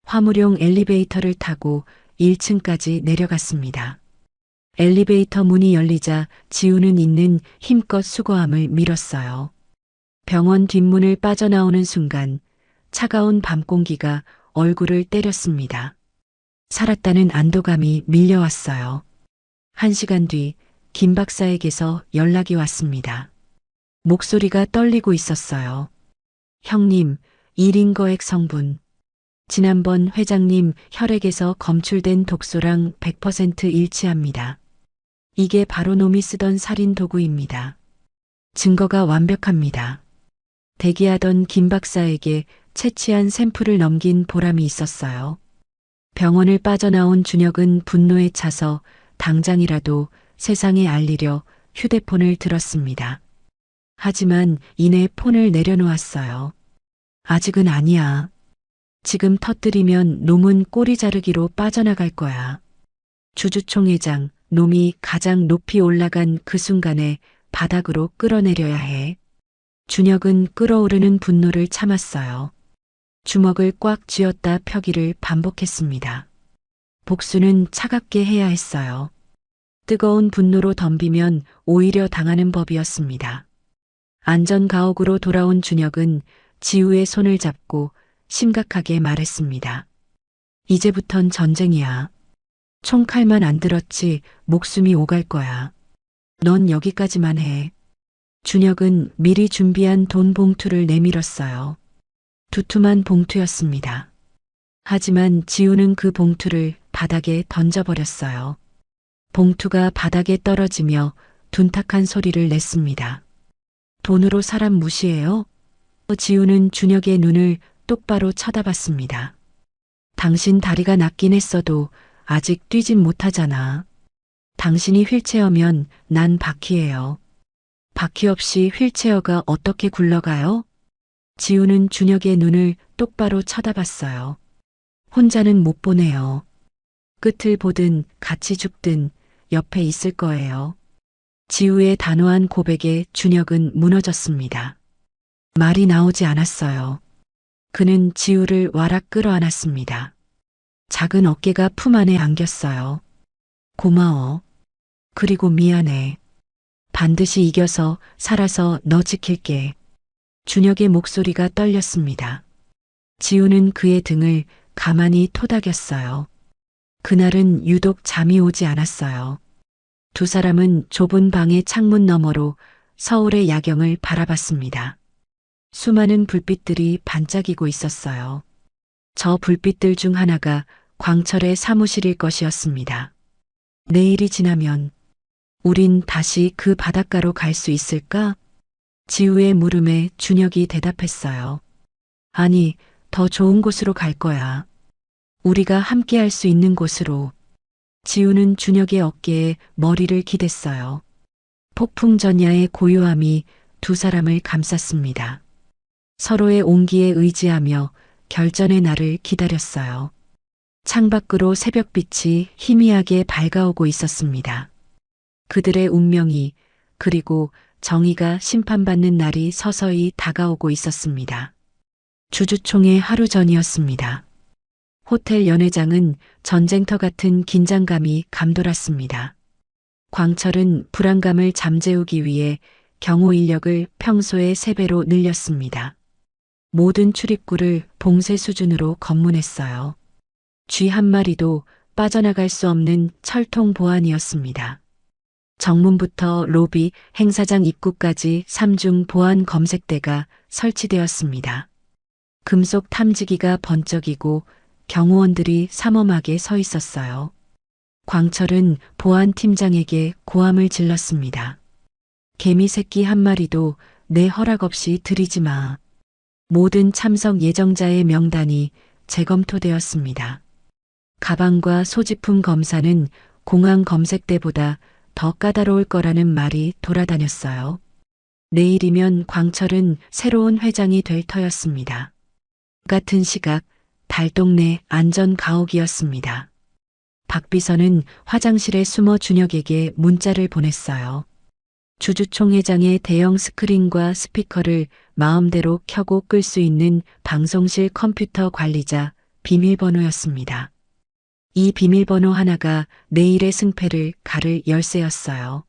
화물용 엘리베이터를 타고 1층까지 내려갔습니다. 엘리베이터 문이 열리자 지우는 있는 힘껏 수거함을 밀었어요. 병원 뒷문을 빠져나오는 순간 차가운 밤 공기가 얼굴을 때렸습니다. 살았다는 안도감이 밀려왔어요. 1시간 뒤 김 박사에게서 연락이 왔습니다. 목소리가 떨리고 있었어요. 형님, 1인 거액 성분. 지난번 회장님 혈액에서 검출된 독소랑 100% 일치합니다. 이게 바로 놈이 쓰던 살인 도구입니다. 증거가 완벽합니다. 대기하던 김 박사에게 채취한 샘플을 넘긴 보람이 있었어요. 병원을 빠져나온 준혁은 분노에 차서 당장이라도 세상에 알리려 휴대폰을 들었습니다. 하지만 이내 폰을 내려놓았어요. 아직은 아니야. 지금 터뜨리면 놈은 꼬리 자르기로 빠져나갈 거야. 주주총회장, 놈이 가장 높이 올라간 그 순간에 바닥으로 끌어내려야 해. 준혁은 끓어오르는 분노를 참았어요. 주먹을 꽉 쥐었다 펴기를 반복했습니다. 복수는 차갑게 해야 했어요. 뜨거운 분노로 덤비면 오히려 당하는 법이었습니다. 안전가옥으로 돌아온 준혁은 지우의 손을 잡고 심각하게 말했습니다. 이제부턴 전쟁이야. 총칼만 안 들었지 목숨이 오갈 거야. 넌 여기까지만 해. 준혁은 미리 준비한 돈 봉투를 내밀었어요. 두툼한 봉투였습니다. 하지만 지우는 그 봉투를 바닥에 던져버렸어요. 봉투가 바닥에 떨어지며 둔탁한 소리를 냈습니다. 돈으로 사람 무시해요? 지우는 준혁의 눈을 똑바로 쳐다봤습니다. 당신 다리가 낫긴 했어도 아직 뛰진 못하잖아. 당신이 휠체어면 난 바퀴예요. 바퀴 없이 휠체어가 어떻게 굴러가요? 지우는 준혁의 눈을 똑바로 쳐다봤어요. 혼자는 못 보내요. 끝을 보든 같이 죽든 옆에 있을 거예요. 지우의 단호한 고백에 준혁은 무너졌습니다. 말이 나오지 않았어요. 그는 지우를 와락 끌어안았습니다. 작은 어깨가 품 안에 안겼어요. 고마워. 그리고 미안해. 반드시 이겨서 살아서 너 지킬게. 준혁의 목소리가 떨렸습니다. 지우는 그의 등을 가만히 토닥였어요. 그날은 유독 잠이 오지 않았어요. 두 사람은 좁은 방의 창문 너머로 서울의 야경을 바라봤습니다. 수많은 불빛들이 반짝이고 있었어요. 저 불빛들 중 하나가 광철의 사무실일 것이었습니다. 내일이 지나면 우린 다시 그 바닷가로 갈 수 있을까? 지우의 물음에 준혁이 대답했어요. 아니, 더 좋은 곳으로 갈 거야. 우리가 함께 할 수 있는 곳으로. 지우는 준혁의 어깨에 머리를 기댔어요. 폭풍 전야의 고요함이 두 사람을 감쌌습니다. 서로의 온기에 의지하며 결전의 날을 기다렸어요. 창밖으로 새벽빛이 희미하게 밝아오고 있었습니다. 그들의 운명이 그리고 정의가 심판받는 날이 서서히 다가오고 있었습니다. 주주총회 하루 전이었습니다. 호텔 연회장은 전쟁터 같은 긴장감이 감돌았습니다. 광철은 불안감을 잠재우기 위해 경호 인력을 평소의 3배로 늘렸습니다. 모든 출입구를 봉쇄 수준으로 검문했어요. 쥐 한 마리도 빠져나갈 수 없는 철통 보안이었습니다. 정문부터 로비, 행사장 입구까지 3중 보안 검색대가 설치되었습니다. 금속 탐지기가 번쩍이고 경호원들이 삼엄하게 서 있었어요. 광철은 보안팀장에게 고함을 질렀습니다. 개미 새끼 한 마리도 내 허락 없이 들이지 마. 모든 참석 예정자의 명단이 재검토되었습니다. 가방과 소지품 검사는 공항 검색대보다 더 까다로울 거라는 말이 돌아다녔어요. 내일이면 광철은 새로운 회장이 될 터였습니다. 같은 시각 달동네 안전가옥이었습니다. 박 비서는 화장실에 숨어 준혁에게 문자를 보냈어요. 주주총회장의 대형 스크린과 스피커를 마음대로 켜고 끌 수 있는 방송실 컴퓨터 관리자 비밀번호였습니다. 이 비밀번호 하나가 내일의 승패를 가를 열쇠였어요.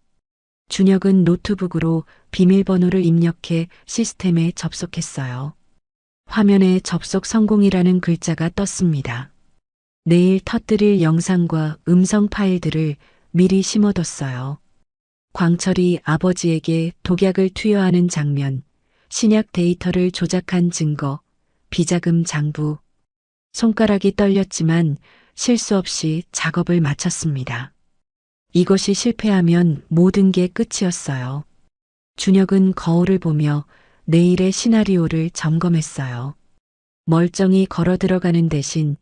준혁은 노트북으로 비밀번호를 입력해 시스템에 접속했어요. 화면에 접속 성공이라는 글자가 떴습니다. 내일 터뜨릴 영상과 음성 파일들을 미리 심어뒀어요. 광철이 아버지에게 독약을 투여하는 장면, 신약 데이터를 조작한 증거, 비자금 장부. 손가락이 떨렸지만 실수 없이 작업을 마쳤습니다. 이것이 실패하면 모든 게 끝이었어요. 준혁은 거울을 보며 내일의 시나리오를 점검했어요. 멀쩡히 걸어 들어가는 대신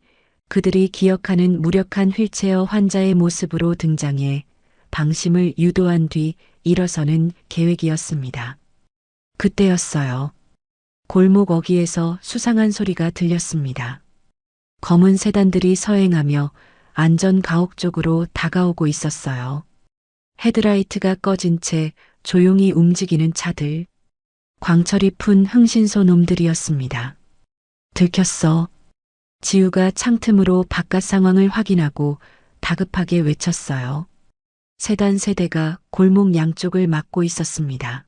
그들이 기억하는 무력한 휠체어 환자의 모습으로 등장해 방심을 유도한 뒤 일어서는 계획이었습니다. 그때였어요. 골목 어귀에서 수상한 소리가 들렸습니다. 검은 세단들이 서행하며 안전가옥 쪽으로 다가오고 있었어요. 헤드라이트가 꺼진 채 조용히 움직이는 차들. 광철이 푼 흥신소 놈들이었습니다. 들켰어. 지우가 창틈으로 바깥 상황을 확인하고 다급하게 외쳤어요. 세단 세대가 골목 양쪽을 막고 있었습니다.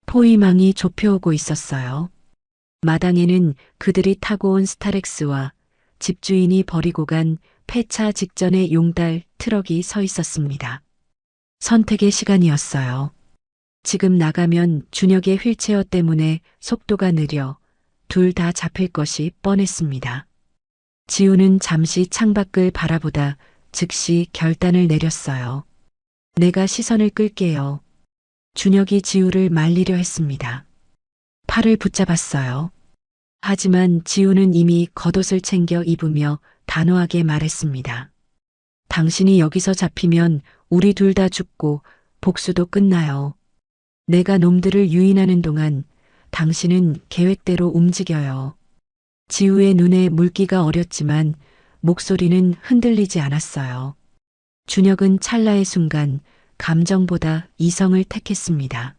포위망이 좁혀오고 있었어요. 마당에는 그들이 타고 온 스타렉스와 집주인이 버리고 간 폐차 직전의 용달 트럭이 서 있었습니다. 선택의 시간이었어요. 지금 나가면 준혁의 휠체어 때문에 속도가 느려 둘 다 잡힐 것이 뻔했습니다. 지우는 잠시 창밖을 바라보다 즉시 결단을 내렸어요. 내가 시선을 끌게요. 준혁이 지우를 말리려 했습니다. 팔을 붙잡았어요. 하지만 지우는 이미 겉옷을 챙겨 입으며 단호하게 말했습니다. 당신이 여기서 잡히면 우리 둘 다 죽고 복수도 끝나요. 내가 놈들을 유인하는 동안 당신은 계획대로 움직여요. 지우의 눈에 물기가 어렸지만 목소리는 흔들리지 않았어요. 준혁은 찰나의 순간 감정보다 이성을 택했습니다.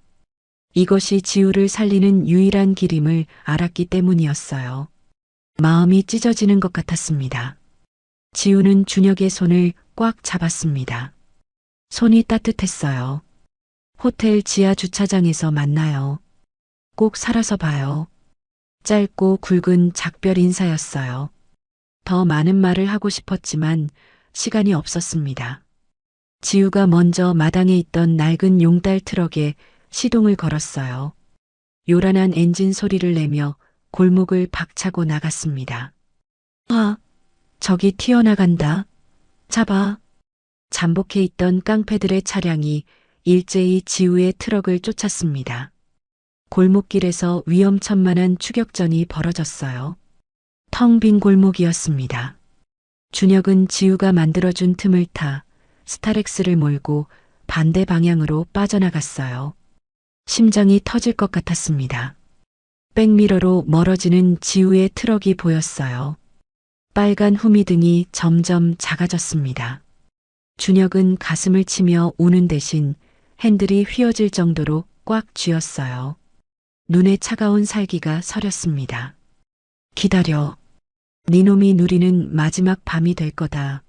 이것이 지우를 살리는 유일한 길임을 알았기 때문이었어요. 마음이 찢어지는 것 같았습니다. 지우는 준혁의 손을 꽉 잡았습니다. 손이 따뜻했어요. 호텔 지하 주차장에서 만나요. 꼭 살아서 봐요. 짧고 굵은 작별 인사였어요. 더 많은 말을 하고 싶었지만 시간이 없었습니다. 지우가 먼저 마당에 있던 낡은 용달 트럭에 시동을 걸었어요. 요란한 엔진 소리를 내며 골목을 박차고 나갔습니다. 아, 저기 튀어나간다. 잡아. 잠복해 있던 깡패들의 차량이 일제히 지우의 트럭을 쫓았습니다. 골목길에서 위험천만한 추격전이 벌어졌어요. 텅 빈 골목이었습니다. 준혁은 지우가 만들어준 틈을 타 스타렉스를 몰고 반대 방향으로 빠져나갔어요. 심장이 터질 것 같았습니다. 백미러로 멀어지는 지우의 트럭이 보였어요. 빨간 후미등이 점점 작아졌습니다. 준혁은 가슴을 치며 우는 대신 핸들이 휘어질 정도로 꽉 쥐었어요. 눈에 차가운 살기가 서렸습니다. 기다려. 니놈이 누리는 마지막 밤이 될 거다.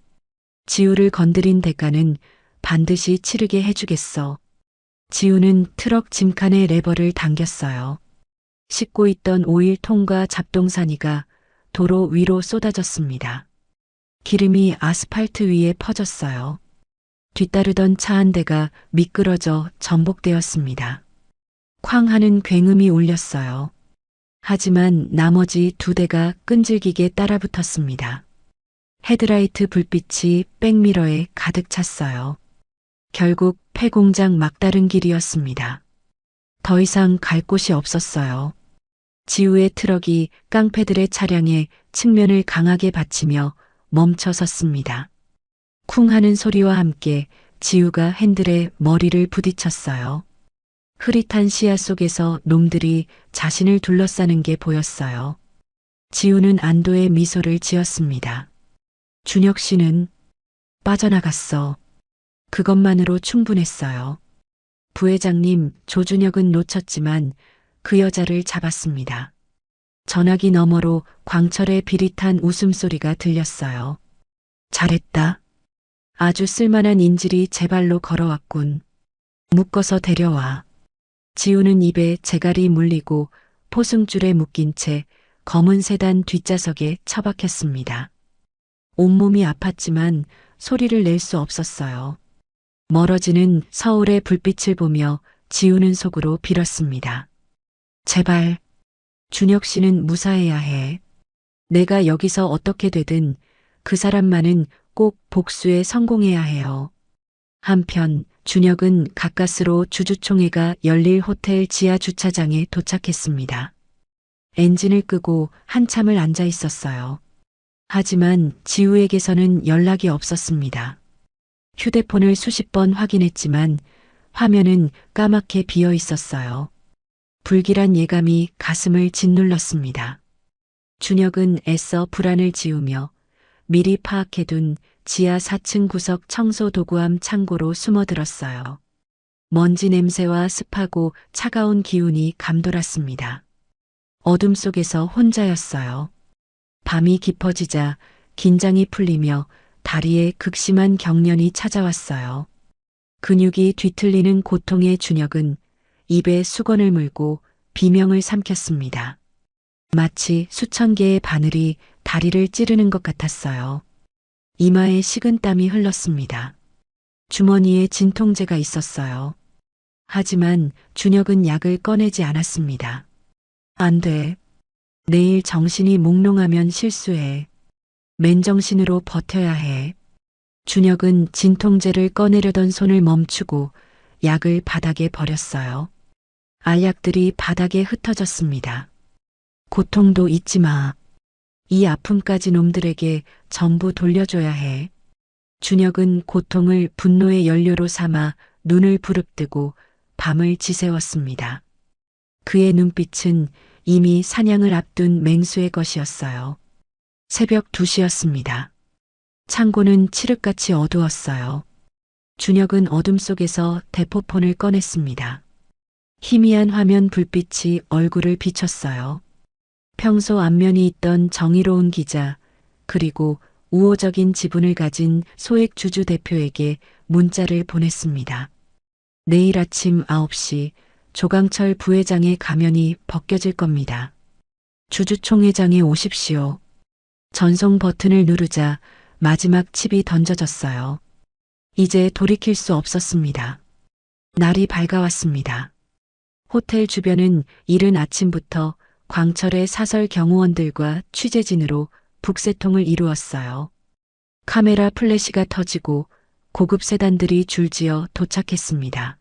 지우를 건드린 대가는 반드시 치르게 해주겠어. 지우는 트럭 짐칸의 레버를 당겼어요. 싣고 있던 오일통과 잡동사니가 도로 위로 쏟아졌습니다. 기름이 아스팔트 위에 퍼졌어요. 뒤따르던 차 한 대가 미끄러져 전복되었습니다. 쾅 하는 굉음이 울렸어요. 하지만 나머지 두 대가 끈질기게 따라붙었습니다. 헤드라이트 불빛이 백미러에 가득 찼어요. 결국 폐공장 막다른 길이었습니다. 더 이상 갈 곳이 없었어요. 지우의 트럭이 깡패들의 차량에 측면을 강하게 받치며 멈춰 섰습니다. 쿵 하는 소리와 함께 지우가 핸들에 머리를 부딪혔어요. 흐릿한 시야 속에서 놈들이 자신을 둘러싸는 게 보였어요. 지우는 안도의 미소를 지었습니다. 준혁 씨는 빠져나갔어. 그것만으로 충분했어요. 부회장님, 조준혁은 놓쳤지만 그 여자를 잡았습니다. 전화기 너머로 광철의 비릿한 웃음소리가 들렸어요. 잘했다. 아주 쓸만한 인질이 제 발로 걸어왔군. 묶어서 데려와. 지우는 입에 재갈이 물리고 포승줄에 묶인 채 검은 세단 뒷좌석에 처박혔습니다. 온몸이 아팠지만 소리를 낼 수 없었어요. 멀어지는 서울의 불빛을 보며 지우는 속으로 빌었습니다. 제발, 준혁 씨는 무사해야 해. 내가 여기서 어떻게 되든 그 사람만은 꼭 복수에 성공해야 해요. 한편 준혁은 가까스로 주주총회가 열릴 호텔 지하 주차장에 도착했습니다. 엔진을 끄고 한참을 앉아 있었어요. 하지만 지우에게서는 연락이 없었습니다. 휴대폰을 수십 번 확인했지만 화면은 까맣게 비어 있었어요. 불길한 예감이 가슴을 짓눌렀습니다. 준혁은 애써 불안을 지우며 미리 파악해둔 지하 4층 구석 청소 도구함 창고로 숨어들었어요. 먼지 냄새와 습하고 차가운 기운이 감돌았습니다. 어둠 속에서 혼자였어요. 밤이 깊어지자 긴장이 풀리며 다리에 극심한 경련이 찾아왔어요. 근육이 뒤틀리는 고통의 준혁은 입에 수건을 물고 비명을 삼켰습니다. 마치 수천 개의 바늘이 다리를 찌르는 것 같았어요. 이마에 식은땀이 흘렀습니다. 주머니에 진통제가 있었어요. 하지만 준혁은 약을 꺼내지 않았습니다. 안 돼. 내일 정신이 몽롱하면 실수해. 맨정신으로 버텨야 해. 준혁은 진통제를 꺼내려던 손을 멈추고 약을 바닥에 버렸어요. 알약들이 바닥에 흩어졌습니다. 고통도 잊지 마. 이 아픔까지 놈들에게 전부 돌려줘야 해. 준혁은 고통을 분노의 연료로 삼아 눈을 부릅뜨고 밤을 지새웠습니다. 그의 눈빛은 이미 사냥을 앞둔 맹수의 것이었어요. 새벽 2시였습니다. 창고는 칠흑같이 어두웠어요. 준혁은 어둠 속에서 대포폰을 꺼냈습니다. 희미한 화면 불빛이 얼굴을 비췄어요. 평소 안면이 있던 정의로운 기자, 그리고 우호적인 지분을 가진 소액주주 대표에게 문자를 보냈습니다. 내일 아침 9시 조강철 부회장의 가면이 벗겨질 겁니다. 주주총회장에 오십시오. 전송 버튼을 누르자 마지막 칩이 던져졌어요. 이제 돌이킬 수 없었습니다. 날이 밝아왔습니다. 호텔 주변은 이른 아침부터 광철의 사설 경호원들과 취재진으로 북새통을 이루었어요. 카메라 플래시가 터지고 고급 세단들이 줄지어 도착했습니다.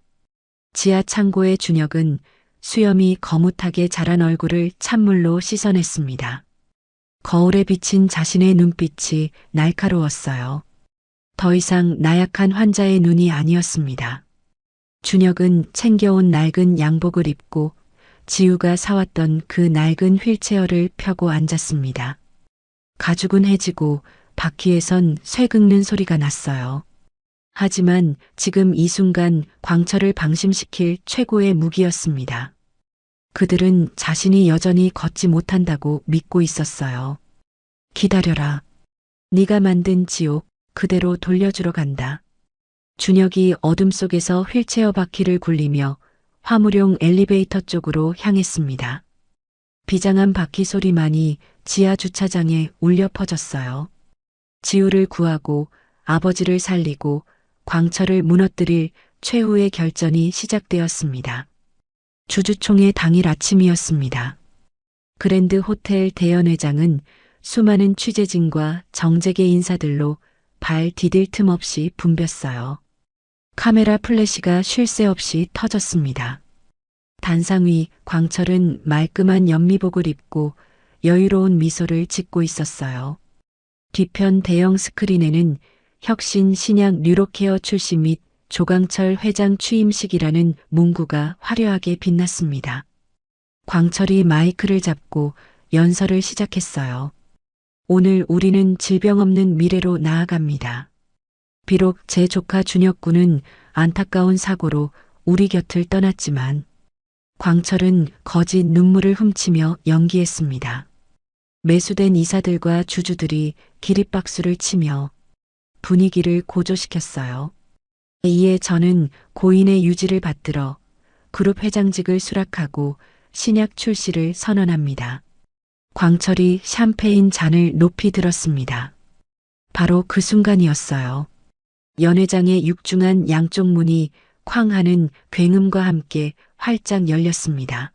지하 창고의 준혁은 수염이 거뭇하게 자란 얼굴을 찬물로 씻어냈습니다. 거울에 비친 자신의 눈빛이 날카로웠어요. 더 이상 나약한 환자의 눈이 아니었습니다. 준혁은 챙겨온 낡은 양복을 입고 지우가 사왔던 그 낡은 휠체어를 펴고 앉았습니다. 가죽은 해지고 바퀴에선 쇠 긁는 소리가 났어요. 하지만 지금 이 순간 광철을 방심시킬 최고의 무기였습니다. 그들은 자신이 여전히 걷지 못한다고 믿고 있었어요. 기다려라. 네가 만든 지옥 그대로 돌려주러 간다. 준혁이 어둠 속에서 휠체어 바퀴를 굴리며 화물용 엘리베이터 쪽으로 향했습니다. 비장한 바퀴 소리만이 지하 주차장에 울려 퍼졌어요. 지우를 구하고 아버지를 살리고 광철을 무너뜨릴 최후의 결전이 시작되었습니다. 주주총회 당일 아침이었습니다. 그랜드 호텔 대연회장은 수많은 취재진과 정재계 인사들로 발 디딜 틈 없이 붐볐어요. 카메라 플래시가 쉴 새 없이 터졌습니다. 단상 위 광철은 말끔한 연미복을 입고 여유로운 미소를 짓고 있었어요. 뒤편 대형 스크린에는 혁신 신약 뉴로케어 출시 및 조강철 회장 취임식이라는 문구가 화려하게 빛났습니다. 광철이 마이크를 잡고 연설을 시작했어요. 오늘 우리는 질병 없는 미래로 나아갑니다. 비록 제 조카 준혁 군은 안타까운 사고로 우리 곁을 떠났지만 광철은 거짓 눈물을 훔치며 연기했습니다. 매수된 이사들과 주주들이 기립박수를 치며 분위기를 고조시켰어요. 이에 저는 고인의 유지를 받들어 그룹 회장직을 수락하고 신약 출시를 선언합니다. 광철이 샴페인 잔을 높이 들었습니다. 바로 그 순간이었어요. 연회장의 육중한 양쪽 문이 쾅 하는 굉음과 함께 활짝 열렸습니다.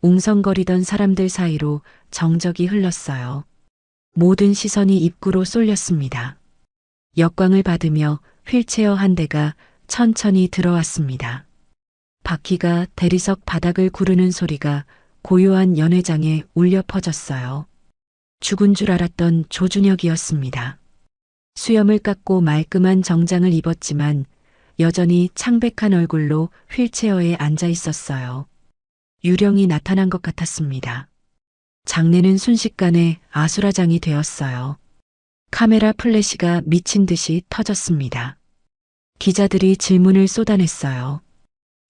웅성거리던 사람들 사이로 정적이 흘렀어요. 모든 시선이 입구로 쏠렸습니다. 역광을 받으며 휠체어 한 대가 천천히 들어왔습니다. 바퀴가 대리석 바닥을 구르는 소리가 고요한 연회장에 울려 퍼졌어요. 죽은 줄 알았던 조준혁이었습니다. 수염을 깎고 말끔한 정장을 입었지만 여전히 창백한 얼굴로 휠체어에 앉아 있었어요. 유령이 나타난 것 같았습니다. 장례는 순식간에 아수라장이 되었어요. 카메라 플래시가 미친 듯이 터졌습니다. 기자들이 질문을 쏟아냈어요.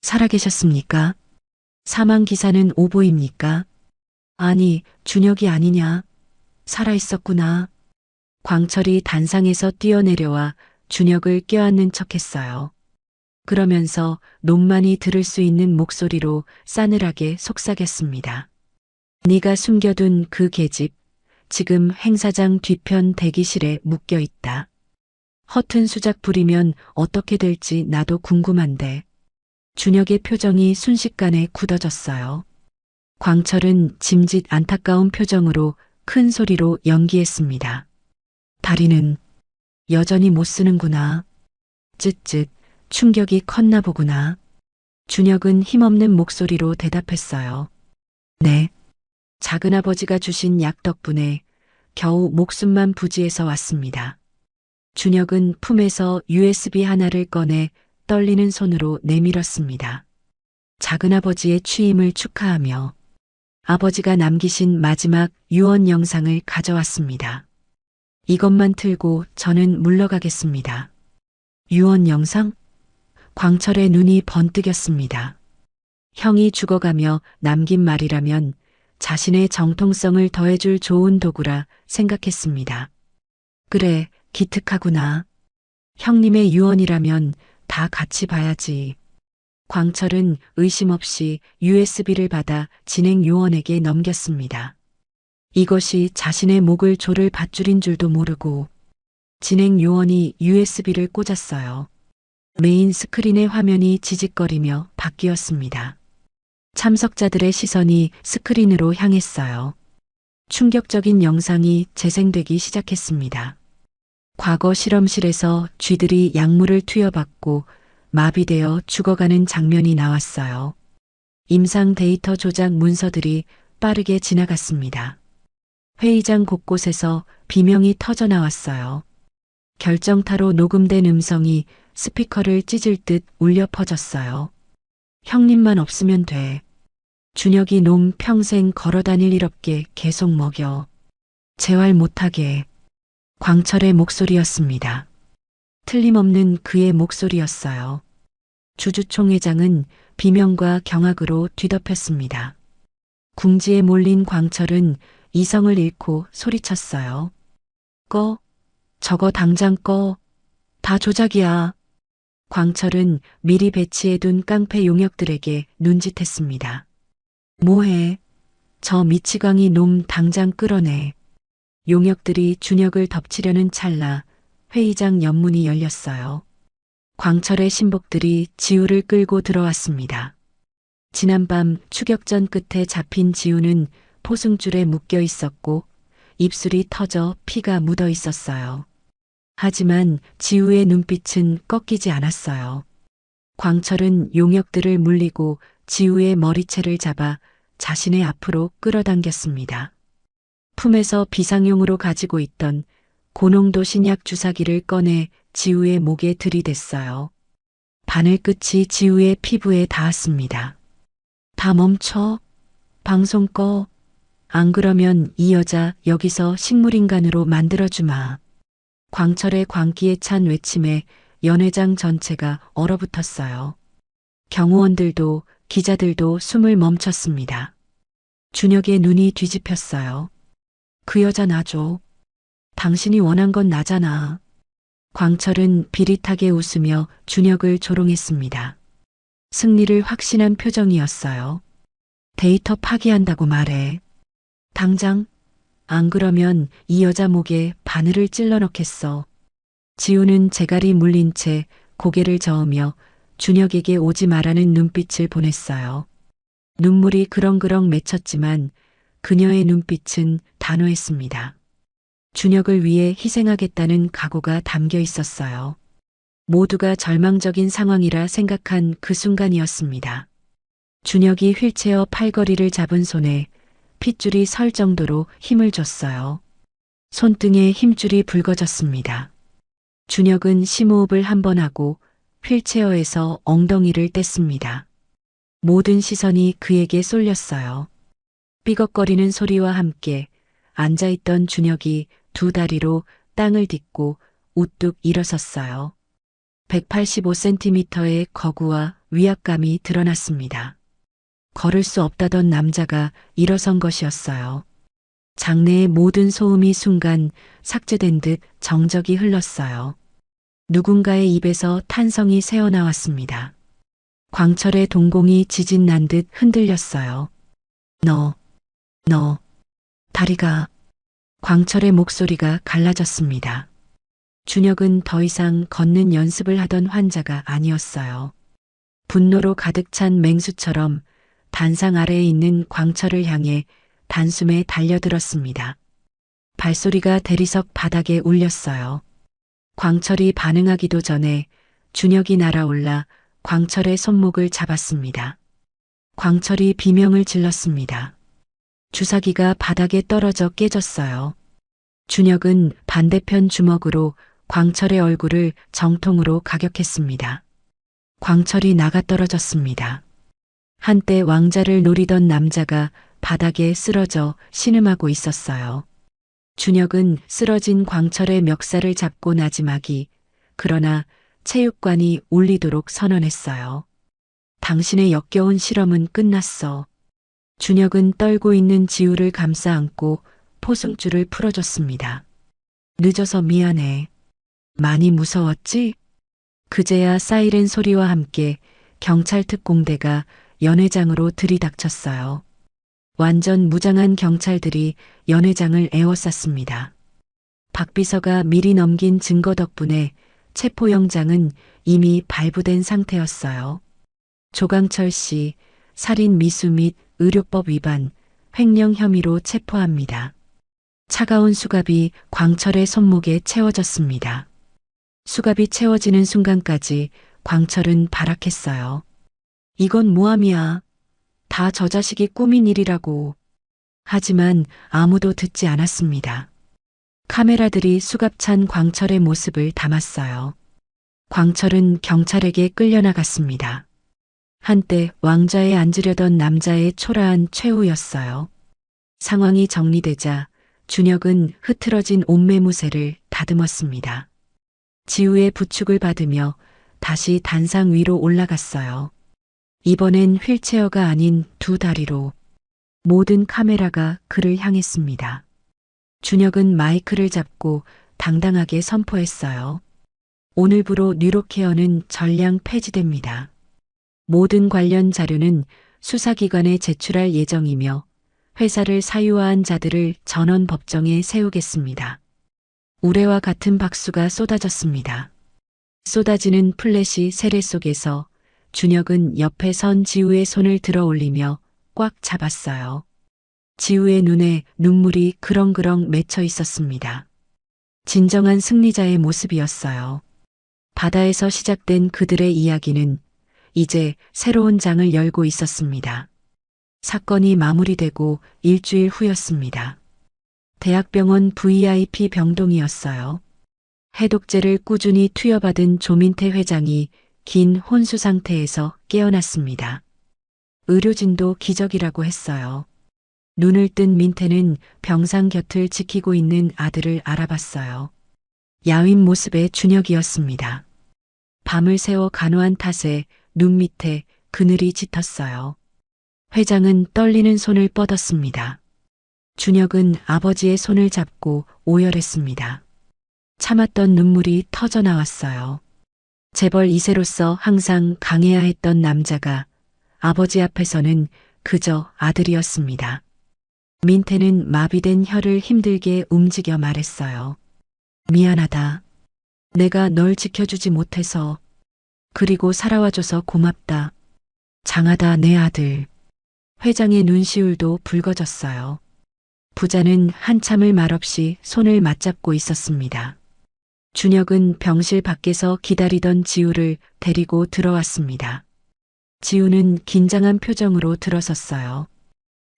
살아계셨습니까? 사망 기사는 오보입니까? 아니, 준혁이 아니냐? 살아있었구나. 광철이 단상에서 뛰어내려와 준혁을 껴안는 척했어요. 그러면서 놈만이 들을 수 있는 목소리로 싸늘하게 속삭였습니다. 네가 숨겨둔 그 계집, 지금 행사장 뒤편 대기실에 묶여 있다. 허튼 수작 부리면 어떻게 될지 나도 궁금한데. 준혁의 표정이 순식간에 굳어졌어요. 광철은 짐짓 안타까운 표정으로 큰 소리로 연기했습니다. 다리는 여전히 못 쓰는구나. 쯧쯧, 충격이 컸나 보구나. 준혁은 힘없는 목소리로 대답했어요. 네. 작은아버지가 주신 약 덕분에 겨우 목숨만 부지해서 왔습니다. 준혁은 품에서 USB 하나를 꺼내 떨리는 손으로 내밀었습니다. 작은아버지의 취임을 축하하며 아버지가 남기신 마지막 유언 영상을 가져왔습니다. 이것만 틀고 저는 물러가겠습니다. 유언 영상? 광철의 눈이 번뜩였습니다. 형이 죽어가며 남긴 말이라면 자신의 정통성을 더해줄 좋은 도구라 생각했습니다. 그래, 기특하구나. 형님의 유언이라면 다 같이 봐야지. 광철은 의심 없이 USB를 받아 진행 요원에게 넘겼습니다. 이것이 자신의 목을 조를 밧줄인 줄도 모르고 진행 요원이 USB를 꽂았어요. 메인 스크린의 화면이 지직거리며 바뀌었습니다. 참석자들의 시선이 스크린으로 향했어요. 충격적인 영상이 재생되기 시작했습니다. 과거 실험실에서 쥐들이 약물을 투여받고 마비되어 죽어가는 장면이 나왔어요. 임상 데이터 조작 문서들이 빠르게 지나갔습니다. 회의장 곳곳에서 비명이 터져 나왔어요. 결정타로 녹음된 음성이 스피커를 찢을 듯 울려 퍼졌어요. 형님만 없으면 돼. 준혁이 놈 평생 걸어다닐 일 없게 계속 먹여. 재활 못하게. 광철의 목소리였습니다. 틀림없는 그의 목소리였어요. 주주총회장은 비명과 경악으로 뒤덮였습니다. 궁지에 몰린 광철은 이성을 잃고 소리쳤어요. 꺼. 저거 당장 꺼. 다 조작이야. 광철은 미리 배치해둔 깡패 용역들에게 눈짓했습니다. 뭐해? 저 미치광이 놈 당장 끌어내. 용역들이 준혁을 덮치려는 찰나 회의장 옆문이 열렸어요. 광철의 신복들이 지우를 끌고 들어왔습니다. 지난밤 추격전 끝에 잡힌 지우는 포승줄에 묶여 있었고 입술이 터져 피가 묻어 있었어요. 하지만 지우의 눈빛은 꺾이지 않았어요. 광철은 용역들을 물리고 지우의 머리채를 잡아 자신의 앞으로 끌어당겼습니다. 품에서 비상용으로 가지고 있던 고농도 신약 주사기를 꺼내 지우의 목에 들이댔어요. 바늘 끝이 지우의 피부에 닿았습니다. 다 멈춰. 방송 꺼. 안 그러면 이 여자 여기서 식물인간으로 만들어주마. 광철의 광기에 찬 외침에 연회장 전체가 얼어붙었어요. 경호원들도 기자들도 숨을 멈췄습니다. 준혁의 눈이 뒤집혔어요. 그 여자 놔줘. 당신이 원한 건 나잖아. 광철은 비릿하게 웃으며 준혁을 조롱했습니다. 승리를 확신한 표정이었어요. 데이터 파기한다고 말해. 당장. 안 그러면 이 여자 목에 바늘을 찔러 넣겠어. 지우는 재갈이 물린 채 고개를 저으며 준혁에게 오지 말라는 눈빛을 보냈어요. 눈물이 그렁그렁 맺혔지만 그녀의 눈빛은 단호했습니다. 준혁을 위해 희생하겠다는 각오가 담겨 있었어요. 모두가 절망적인 상황이라 생각한 그 순간이었습니다. 준혁이 휠체어 팔걸이를 잡은 손에 핏줄이 설 정도로 힘을 줬어요. 손등에 힘줄이 붉어졌습니다. 준혁은 심호흡을 한 번 하고 휠체어에서 엉덩이를 뗐습니다. 모든 시선이 그에게 쏠렸어요. 삐걱거리는 소리와 함께 앉아있던 준혁이 두 다리로 땅을 딛고 우뚝 일어섰어요. 185cm의 거구와 위압감이 드러났습니다. 걸을 수 없다던 남자가 일어선 것이었어요. 장내의 모든 소음이 순간 삭제된 듯 정적이 흘렀어요. 누군가의 입에서 탄성이 새어나왔습니다. 광철의 동공이 지진 난 듯 흔들렸어요. 너, 다리가. 광철의 목소리가 갈라졌습니다. 준혁은 더 이상 걷는 연습을 하던 환자가 아니었어요. 분노로 가득 찬 맹수처럼 단상 아래에 있는 광철을 향해 단숨에 달려들었습니다. 발소리가 대리석 바닥에 울렸어요. 광철이 반응하기도 전에 준혁이 날아올라 광철의 손목을 잡았습니다. 광철이 비명을 질렀습니다. 주사기가 바닥에 떨어져 깨졌어요. 준혁은 반대편 주먹으로 광철의 얼굴을 정통으로 가격했습니다. 광철이 나가떨어졌습니다. 한때 왕자를 노리던 남자가 바닥에 쓰러져 신음하고 있었어요. 준혁은 쓰러진 광철의 멱살을 잡고 나지막이, 그러나 체육관이 울리도록 선언했어요. 당신의 역겨운 실험은 끝났어. 준혁은 떨고 있는 지우를 감싸 안고 포승줄을 풀어줬습니다. 늦어서 미안해. 많이 무서웠지? 그제야 사이렌 소리와 함께 경찰 특공대가 연회장으로 들이닥쳤어요. 완전 무장한 경찰들이 연회장을 에워쌌습니다. 박 비서가 미리 넘긴 증거 덕분에 체포영장은 이미 발부된 상태였어요. 조강철 씨, 살인 미수 및 의료법 위반, 횡령 혐의로 체포합니다. 차가운 수갑이 광철의 손목에 채워졌습니다. 수갑이 채워지는 순간까지 광철은 발악했어요. 이건 모함이야. 다 저 자식이 꾸민 일이라고. 하지만 아무도 듣지 않았습니다. 카메라들이 수갑찬 광철의 모습을 담았어요. 광철은 경찰에게 끌려나갔습니다. 한때 왕좌에 앉으려던 남자의 초라한 최후였어요. 상황이 정리되자 준혁은 흐트러진 옷매무새를 다듬었습니다. 지우의 부축을 받으며 다시 단상 위로 올라갔어요. 이번엔 휠체어가 아닌 두 다리로. 모든 카메라가 그를 향했습니다. 준혁은 마이크를 잡고 당당하게 선포했어요. 오늘부로 뉴로케어는 전량 폐지됩니다. 모든 관련 자료는 수사기관에 제출할 예정이며 회사를 사유화한 자들을 전원 법정에 세우겠습니다. 우레와 같은 박수가 쏟아졌습니다. 쏟아지는 플래시 세례 속에서 준혁은 옆에 선 지우의 손을 들어 올리며 꽉 잡았어요. 지우의 눈에 눈물이 그렁그렁 맺혀 있었습니다. 진정한 승리자의 모습이었어요. 바다에서 시작된 그들의 이야기는 이제 새로운 장을 열고 있었습니다. 사건이 마무리되고 일주일 후였습니다. 대학병원 VIP 병동이었어요. 해독제를 꾸준히 투여받은 조민태 회장이 긴 혼수 상태에서 깨어났습니다. 의료진도 기적이라고 했어요. 눈을 뜬 민태는 병상 곁을 지키고 있는 아들을 알아봤어요. 야윈 모습의 준혁이었습니다. 밤을 새워 간호한 탓에 눈 밑에 그늘이 짙었어요. 회장은 떨리는 손을 뻗었습니다. 준혁은 아버지의 손을 잡고 오열했습니다. 참았던 눈물이 터져 나왔어요. 재벌 2세로서 항상 강해야 했던 남자가 아버지 앞에서는 그저 아들이었습니다. 민태는 마비된 혀를 힘들게 움직여 말했어요. 미안하다. 내가 널 지켜주지 못해서. 그리고 살아와줘서 고맙다. 장하다 내 아들. 회장의 눈시울도 붉어졌어요. 부자는 한참을 말없이 손을 맞잡고 있었습니다. 준혁은 병실 밖에서 기다리던 지우를 데리고 들어왔습니다. 지우는 긴장한 표정으로 들어섰어요.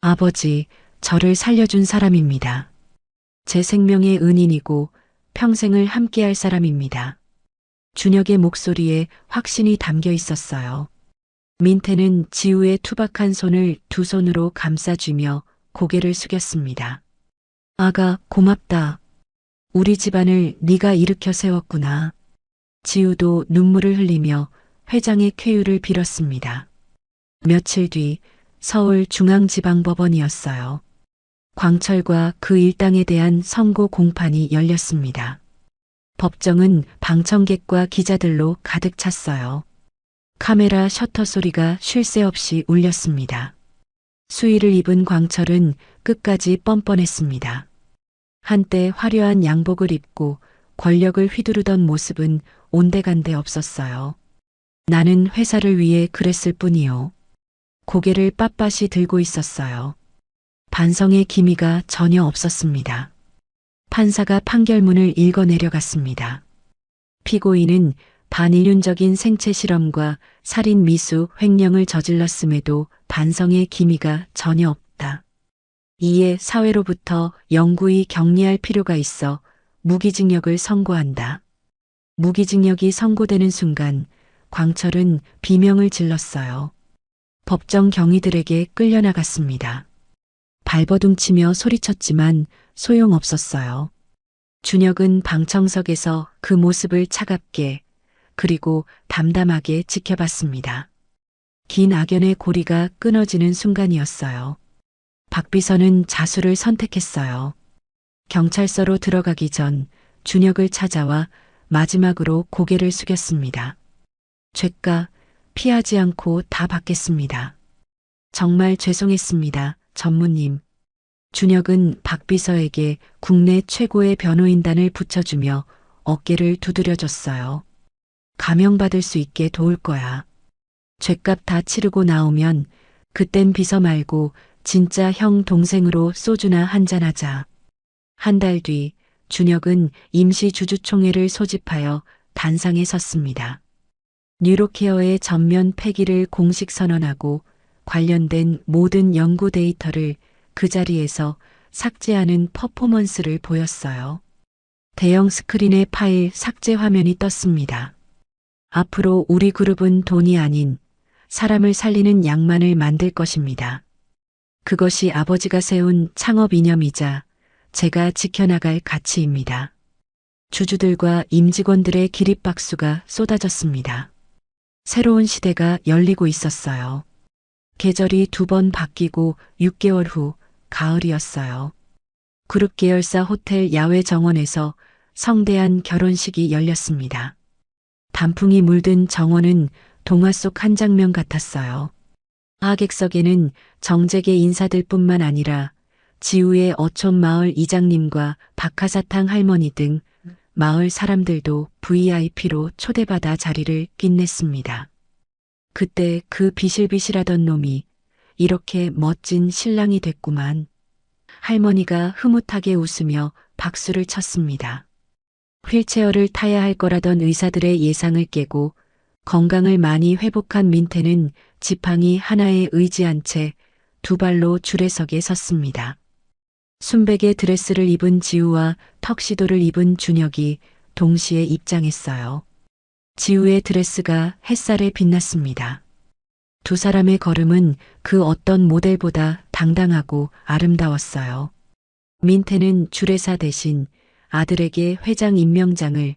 아버지, 저를 살려준 사람입니다. 제 생명의 은인이고 평생을 함께할 사람입니다. 준혁의 목소리에 확신이 담겨 있었어요. 민태는 지우의 투박한 손을 두 손으로 감싸쥐며 고개를 숙였습니다. 아가, 고맙다. 우리 집안을 네가 일으켜 세웠구나. 지우도 눈물을 흘리며 회장의 쾌유를 빌었습니다. 며칠 뒤 서울중앙지방법원이었어요. 광철과 그 일당에 대한 선고 공판이 열렸습니다. 법정은 방청객과 기자들로 가득 찼어요. 카메라 셔터 소리가 쉴 새 없이 울렸습니다. 수의를 입은 광철은 끝까지 뻔뻔했습니다. 한때 화려한 양복을 입고 권력을 휘두르던 모습은 온데간데 없었어요. 나는 회사를 위해 그랬을 뿐이요. 고개를 빳빳이 들고 있었어요. 반성의 기미가 전혀 없었습니다. 판사가 판결문을 읽어 내려갔습니다. 피고인은 반인륜적인 생체 실험과 살인 미수 횡령을 저질렀음에도 반성의 기미가 전혀 없다. 이에 사회로부터 영구히 격리할 필요가 있어 무기징역을 선고한다. 무기징역이 선고되는 순간 광철은 비명을 질렀어요. 법정 경위들에게 끌려나갔습니다. 발버둥치며 소리쳤지만 소용없었어요. 준혁은 방청석에서 그 모습을 차갑게 그리고 담담하게 지켜봤습니다. 긴 악연의 고리가 끊어지는 순간이었어요. 박비서는 자수를 선택했어요. 경찰서로 들어가기 전 준혁을 찾아와 마지막으로 고개를 숙였습니다. 죄가 피하지 않고 다 받겠습니다. 정말 죄송했습니다, 전무님. 준혁은 박비서에게 국내 최고의 변호인단을 붙여주며 어깨를 두드려줬어요. 감형받을 수 있게 도울 거야. 죄값 다 치르고 나오면 그땐 비서 말고 진짜 형 동생으로 소주나 한잔하자. 한 달 뒤 준혁은 임시 주주총회를 소집하여 단상에 섰습니다. 뉴로케어의 전면 폐기를 공식 선언하고 관련된 모든 연구 데이터를 그 자리에서 삭제하는 퍼포먼스를 보였어요. 대형 스크린의 파일 삭제 화면이 떴습니다. 앞으로 우리 그룹은 돈이 아닌 사람을 살리는 약만을 만들 것입니다. 그것이 아버지가 세운 창업 이념이자 제가 지켜나갈 가치입니다. 주주들과 임직원들의 기립박수가 쏟아졌습니다. 새로운 시대가 열리고 있었어요. 계절이 2번 바뀌고 6개월 후 가을이었어요. 그룹 계열사 호텔 야외 정원에서 성대한 결혼식이 열렸습니다. 단풍이 물든 정원은 동화 속 한 장면 같았어요. 하객석에는 정재계 인사들뿐만 아니라 지우의 어촌마을 이장님과 박하사탕 할머니 등 마을 사람들도 VIP로 초대받아 자리를 빛냈습니다. 그때 그 비실비실하던 놈이 이렇게 멋진 신랑이 됐구만. 할머니가 흐뭇하게 웃으며 박수를 쳤습니다. 휠체어를 타야 할 거라던 의사들의 예상을 깨고 건강을 많이 회복한 민태는 지팡이 하나에 의지한 채 2발로 줄에서게 섰습니다. 순백의 드레스를 입은 지우와 턱시도를 입은 준혁이 동시에 입장했어요. 지우의 드레스가 햇살에 빛났습니다. 두 사람의 걸음은 그 어떤 모델보다 당당하고 아름다웠어요. 민태는 주례사 대신 아들에게 회장 임명장을,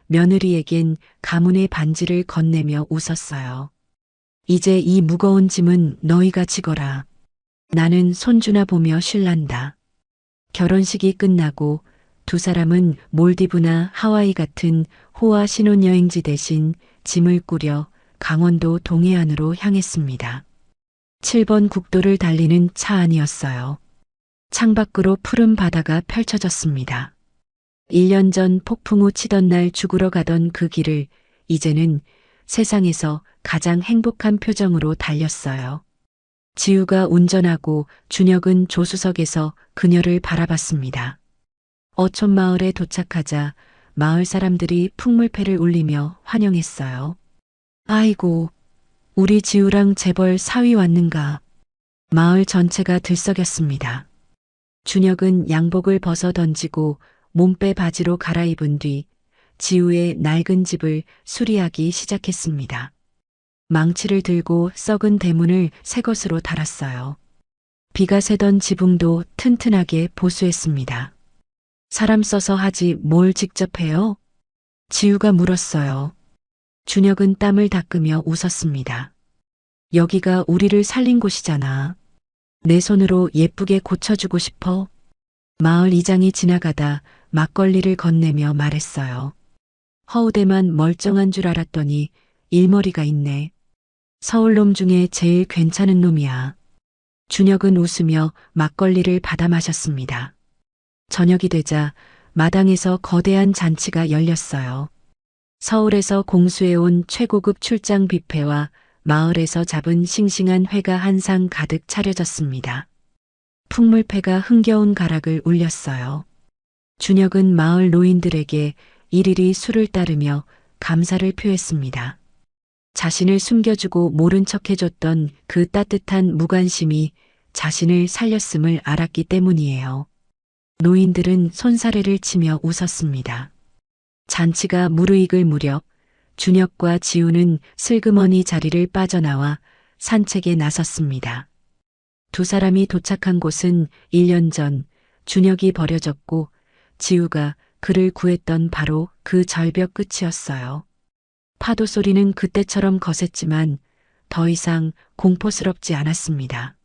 며느리에겐 가문의 반지를 건네며 웃었어요. 이제 이 무거운 짐은 너희가 지거라. 나는 손주나 보며 쉴란다. 결혼식이 끝나고 두 사람은 몰디브나 하와이 같은 호화 신혼여행지 대신 짐을 꾸려 강원도 동해안으로 향했습니다. 7번 국도를 달리는 차 안이었어요. 창밖으로 푸른 바다가 펼쳐졌습니다. 1년 전 폭풍 우 치던 날 죽으러 가던 그 길을 이제는 세상에서 가장 행복한 표정으로 달렸어요. 지우가 운전하고 준혁은 조수석에서 그녀를 바라봤습니다. 어촌마을에 도착하자 마을 사람들이 풍물패를 울리며 환영했어요. 아이고, 우리 지우랑 재벌 사위 왔는가. 마을 전체가 들썩였습니다. 준혁은 양복을 벗어 던지고 몸빼 바지로 갈아입은 뒤 지우의 낡은 집을 수리하기 시작했습니다. 망치를 들고 썩은 대문을 새 것으로 달았어요. 비가 새던 지붕도 튼튼하게 보수했습니다. 사람 써서 하지 뭘 직접 해요? 지우가 물었어요. 준혁은 땀을 닦으며 웃었습니다. 여기가 우리를 살린 곳이잖아. 내 손으로 예쁘게 고쳐주고 싶어. 마을 이장이 지나가다 막걸리를 건네며 말했어요. 허우대만 멀쩡한 줄 알았더니 일머리가 있네. 서울놈 중에 제일 괜찮은 놈이야. 준혁은 웃으며 막걸리를 받아 마셨습니다. 저녁이 되자 마당에서 거대한 잔치가 열렸어요. 서울에서 공수해온 최고급 출장 뷔페와 마을에서 잡은 싱싱한 회가 한 상 가득 차려졌습니다. 풍물패가 흥겨운 가락을 울렸어요. 준혁은 마을 노인들에게 일일이 술을 따르며 감사를 표했습니다. 자신을 숨겨주고 모른 척해줬던 그 따뜻한 무관심이 자신을 살렸음을 알았기 때문이에요. 노인들은 손사래를 치며 웃었습니다. 잔치가 무르익을 무렵 준혁과 지우는 슬그머니 자리를 빠져나와 산책에 나섰습니다. 두 사람이 도착한 곳은 1년 전 준혁이 버려졌고 지우가 그를 구했던 바로 그 절벽 끝이었어요. 파도 소리는 그때처럼 거셌지만 더 이상 공포스럽지 않았습니다.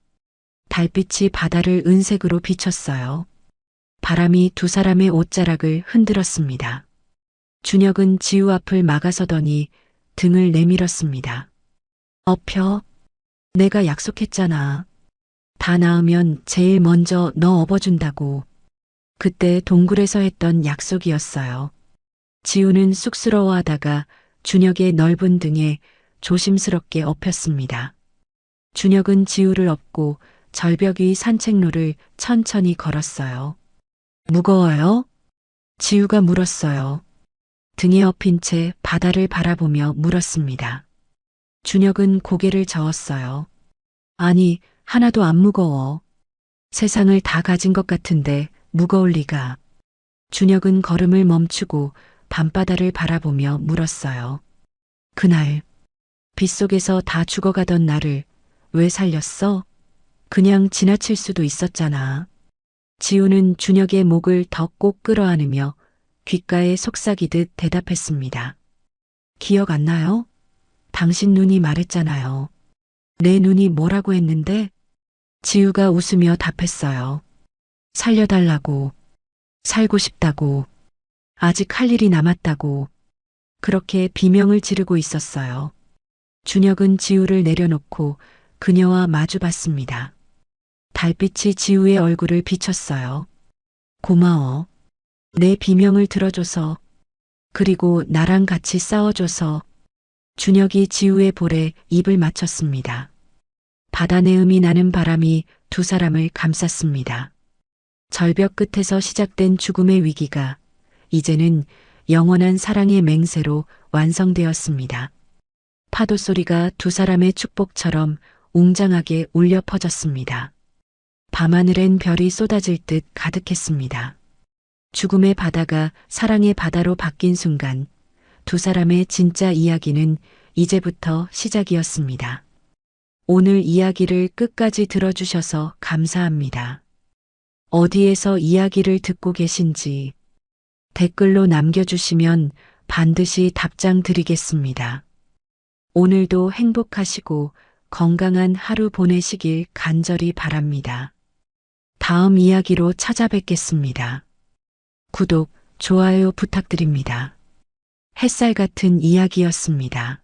달빛이 바다를 은색으로 비췄어요. 바람이 두 사람의 옷자락을 흔들었습니다. 준혁은 지우 앞을 막아서더니 등을 내밀었습니다. 엎혀. 내가 약속했잖아. 다 나으면 제일 먼저 너 업어준다고. 그때 동굴에서 했던 약속이었어요. 지우는 쑥스러워하다가 준혁의 넓은 등에 조심스럽게 엎였습니다. 준혁은 지우를 업고 절벽 위 산책로를 천천히 걸었어요. 무거워요? 지우가 물었어요. 등에 엎인 채 바다를 바라보며 물었습니다. 준혁은 고개를 저었어요. 아니, 하나도 안 무거워. 세상을 다 가진 것 같은데 무거울 리가. 준혁은 걸음을 멈추고 밤바다를 바라보며 물었어요. 그날 빗속에서 다 죽어가던 나를 왜 살렸어? 그냥 지나칠 수도 있었잖아. 지우는 준혁의 목을 더 꼭 끌어안으며 귓가에 속삭이듯 대답했습니다. 기억 안 나요? 당신 눈이 말했잖아요. 내 눈이 뭐라고 했는데? 지우가 웃으며 답했어요. 살려달라고. 살고 싶다고. 아직 할 일이 남았다고. 그렇게 비명을 지르고 있었어요. 준혁은 지우를 내려놓고 그녀와 마주봤습니다. 달빛이 지우의 얼굴을 비췄어요. 고마워. 내 비명을 들어줘서. 그리고 나랑 같이 싸워줘서. 준혁이 지우의 볼에 입을 맞췄습니다. 바다 내음이 나는 바람이 두 사람을 감쌌습니다. 절벽 끝에서 시작된 죽음의 위기가 이제는 영원한 사랑의 맹세로 완성되었습니다. 파도 소리가 두 사람의 축복처럼 웅장하게 울려 퍼졌습니다. 밤하늘엔 별이 쏟아질 듯 가득했습니다. 죽음의 바다가 사랑의 바다로 바뀐 순간 두 사람의 진짜 이야기는 이제부터 시작이었습니다. 오늘 이야기를 끝까지 들어주셔서 감사합니다. 어디에서 이야기를 듣고 계신지 댓글로 남겨주시면 반드시 답장 드리겠습니다. 오늘도 행복하시고 건강한 하루 보내시길 간절히 바랍니다. 다음 이야기로 찾아뵙겠습니다. 구독, 좋아요 부탁드립니다. 햇살 같은 이야기였습니다.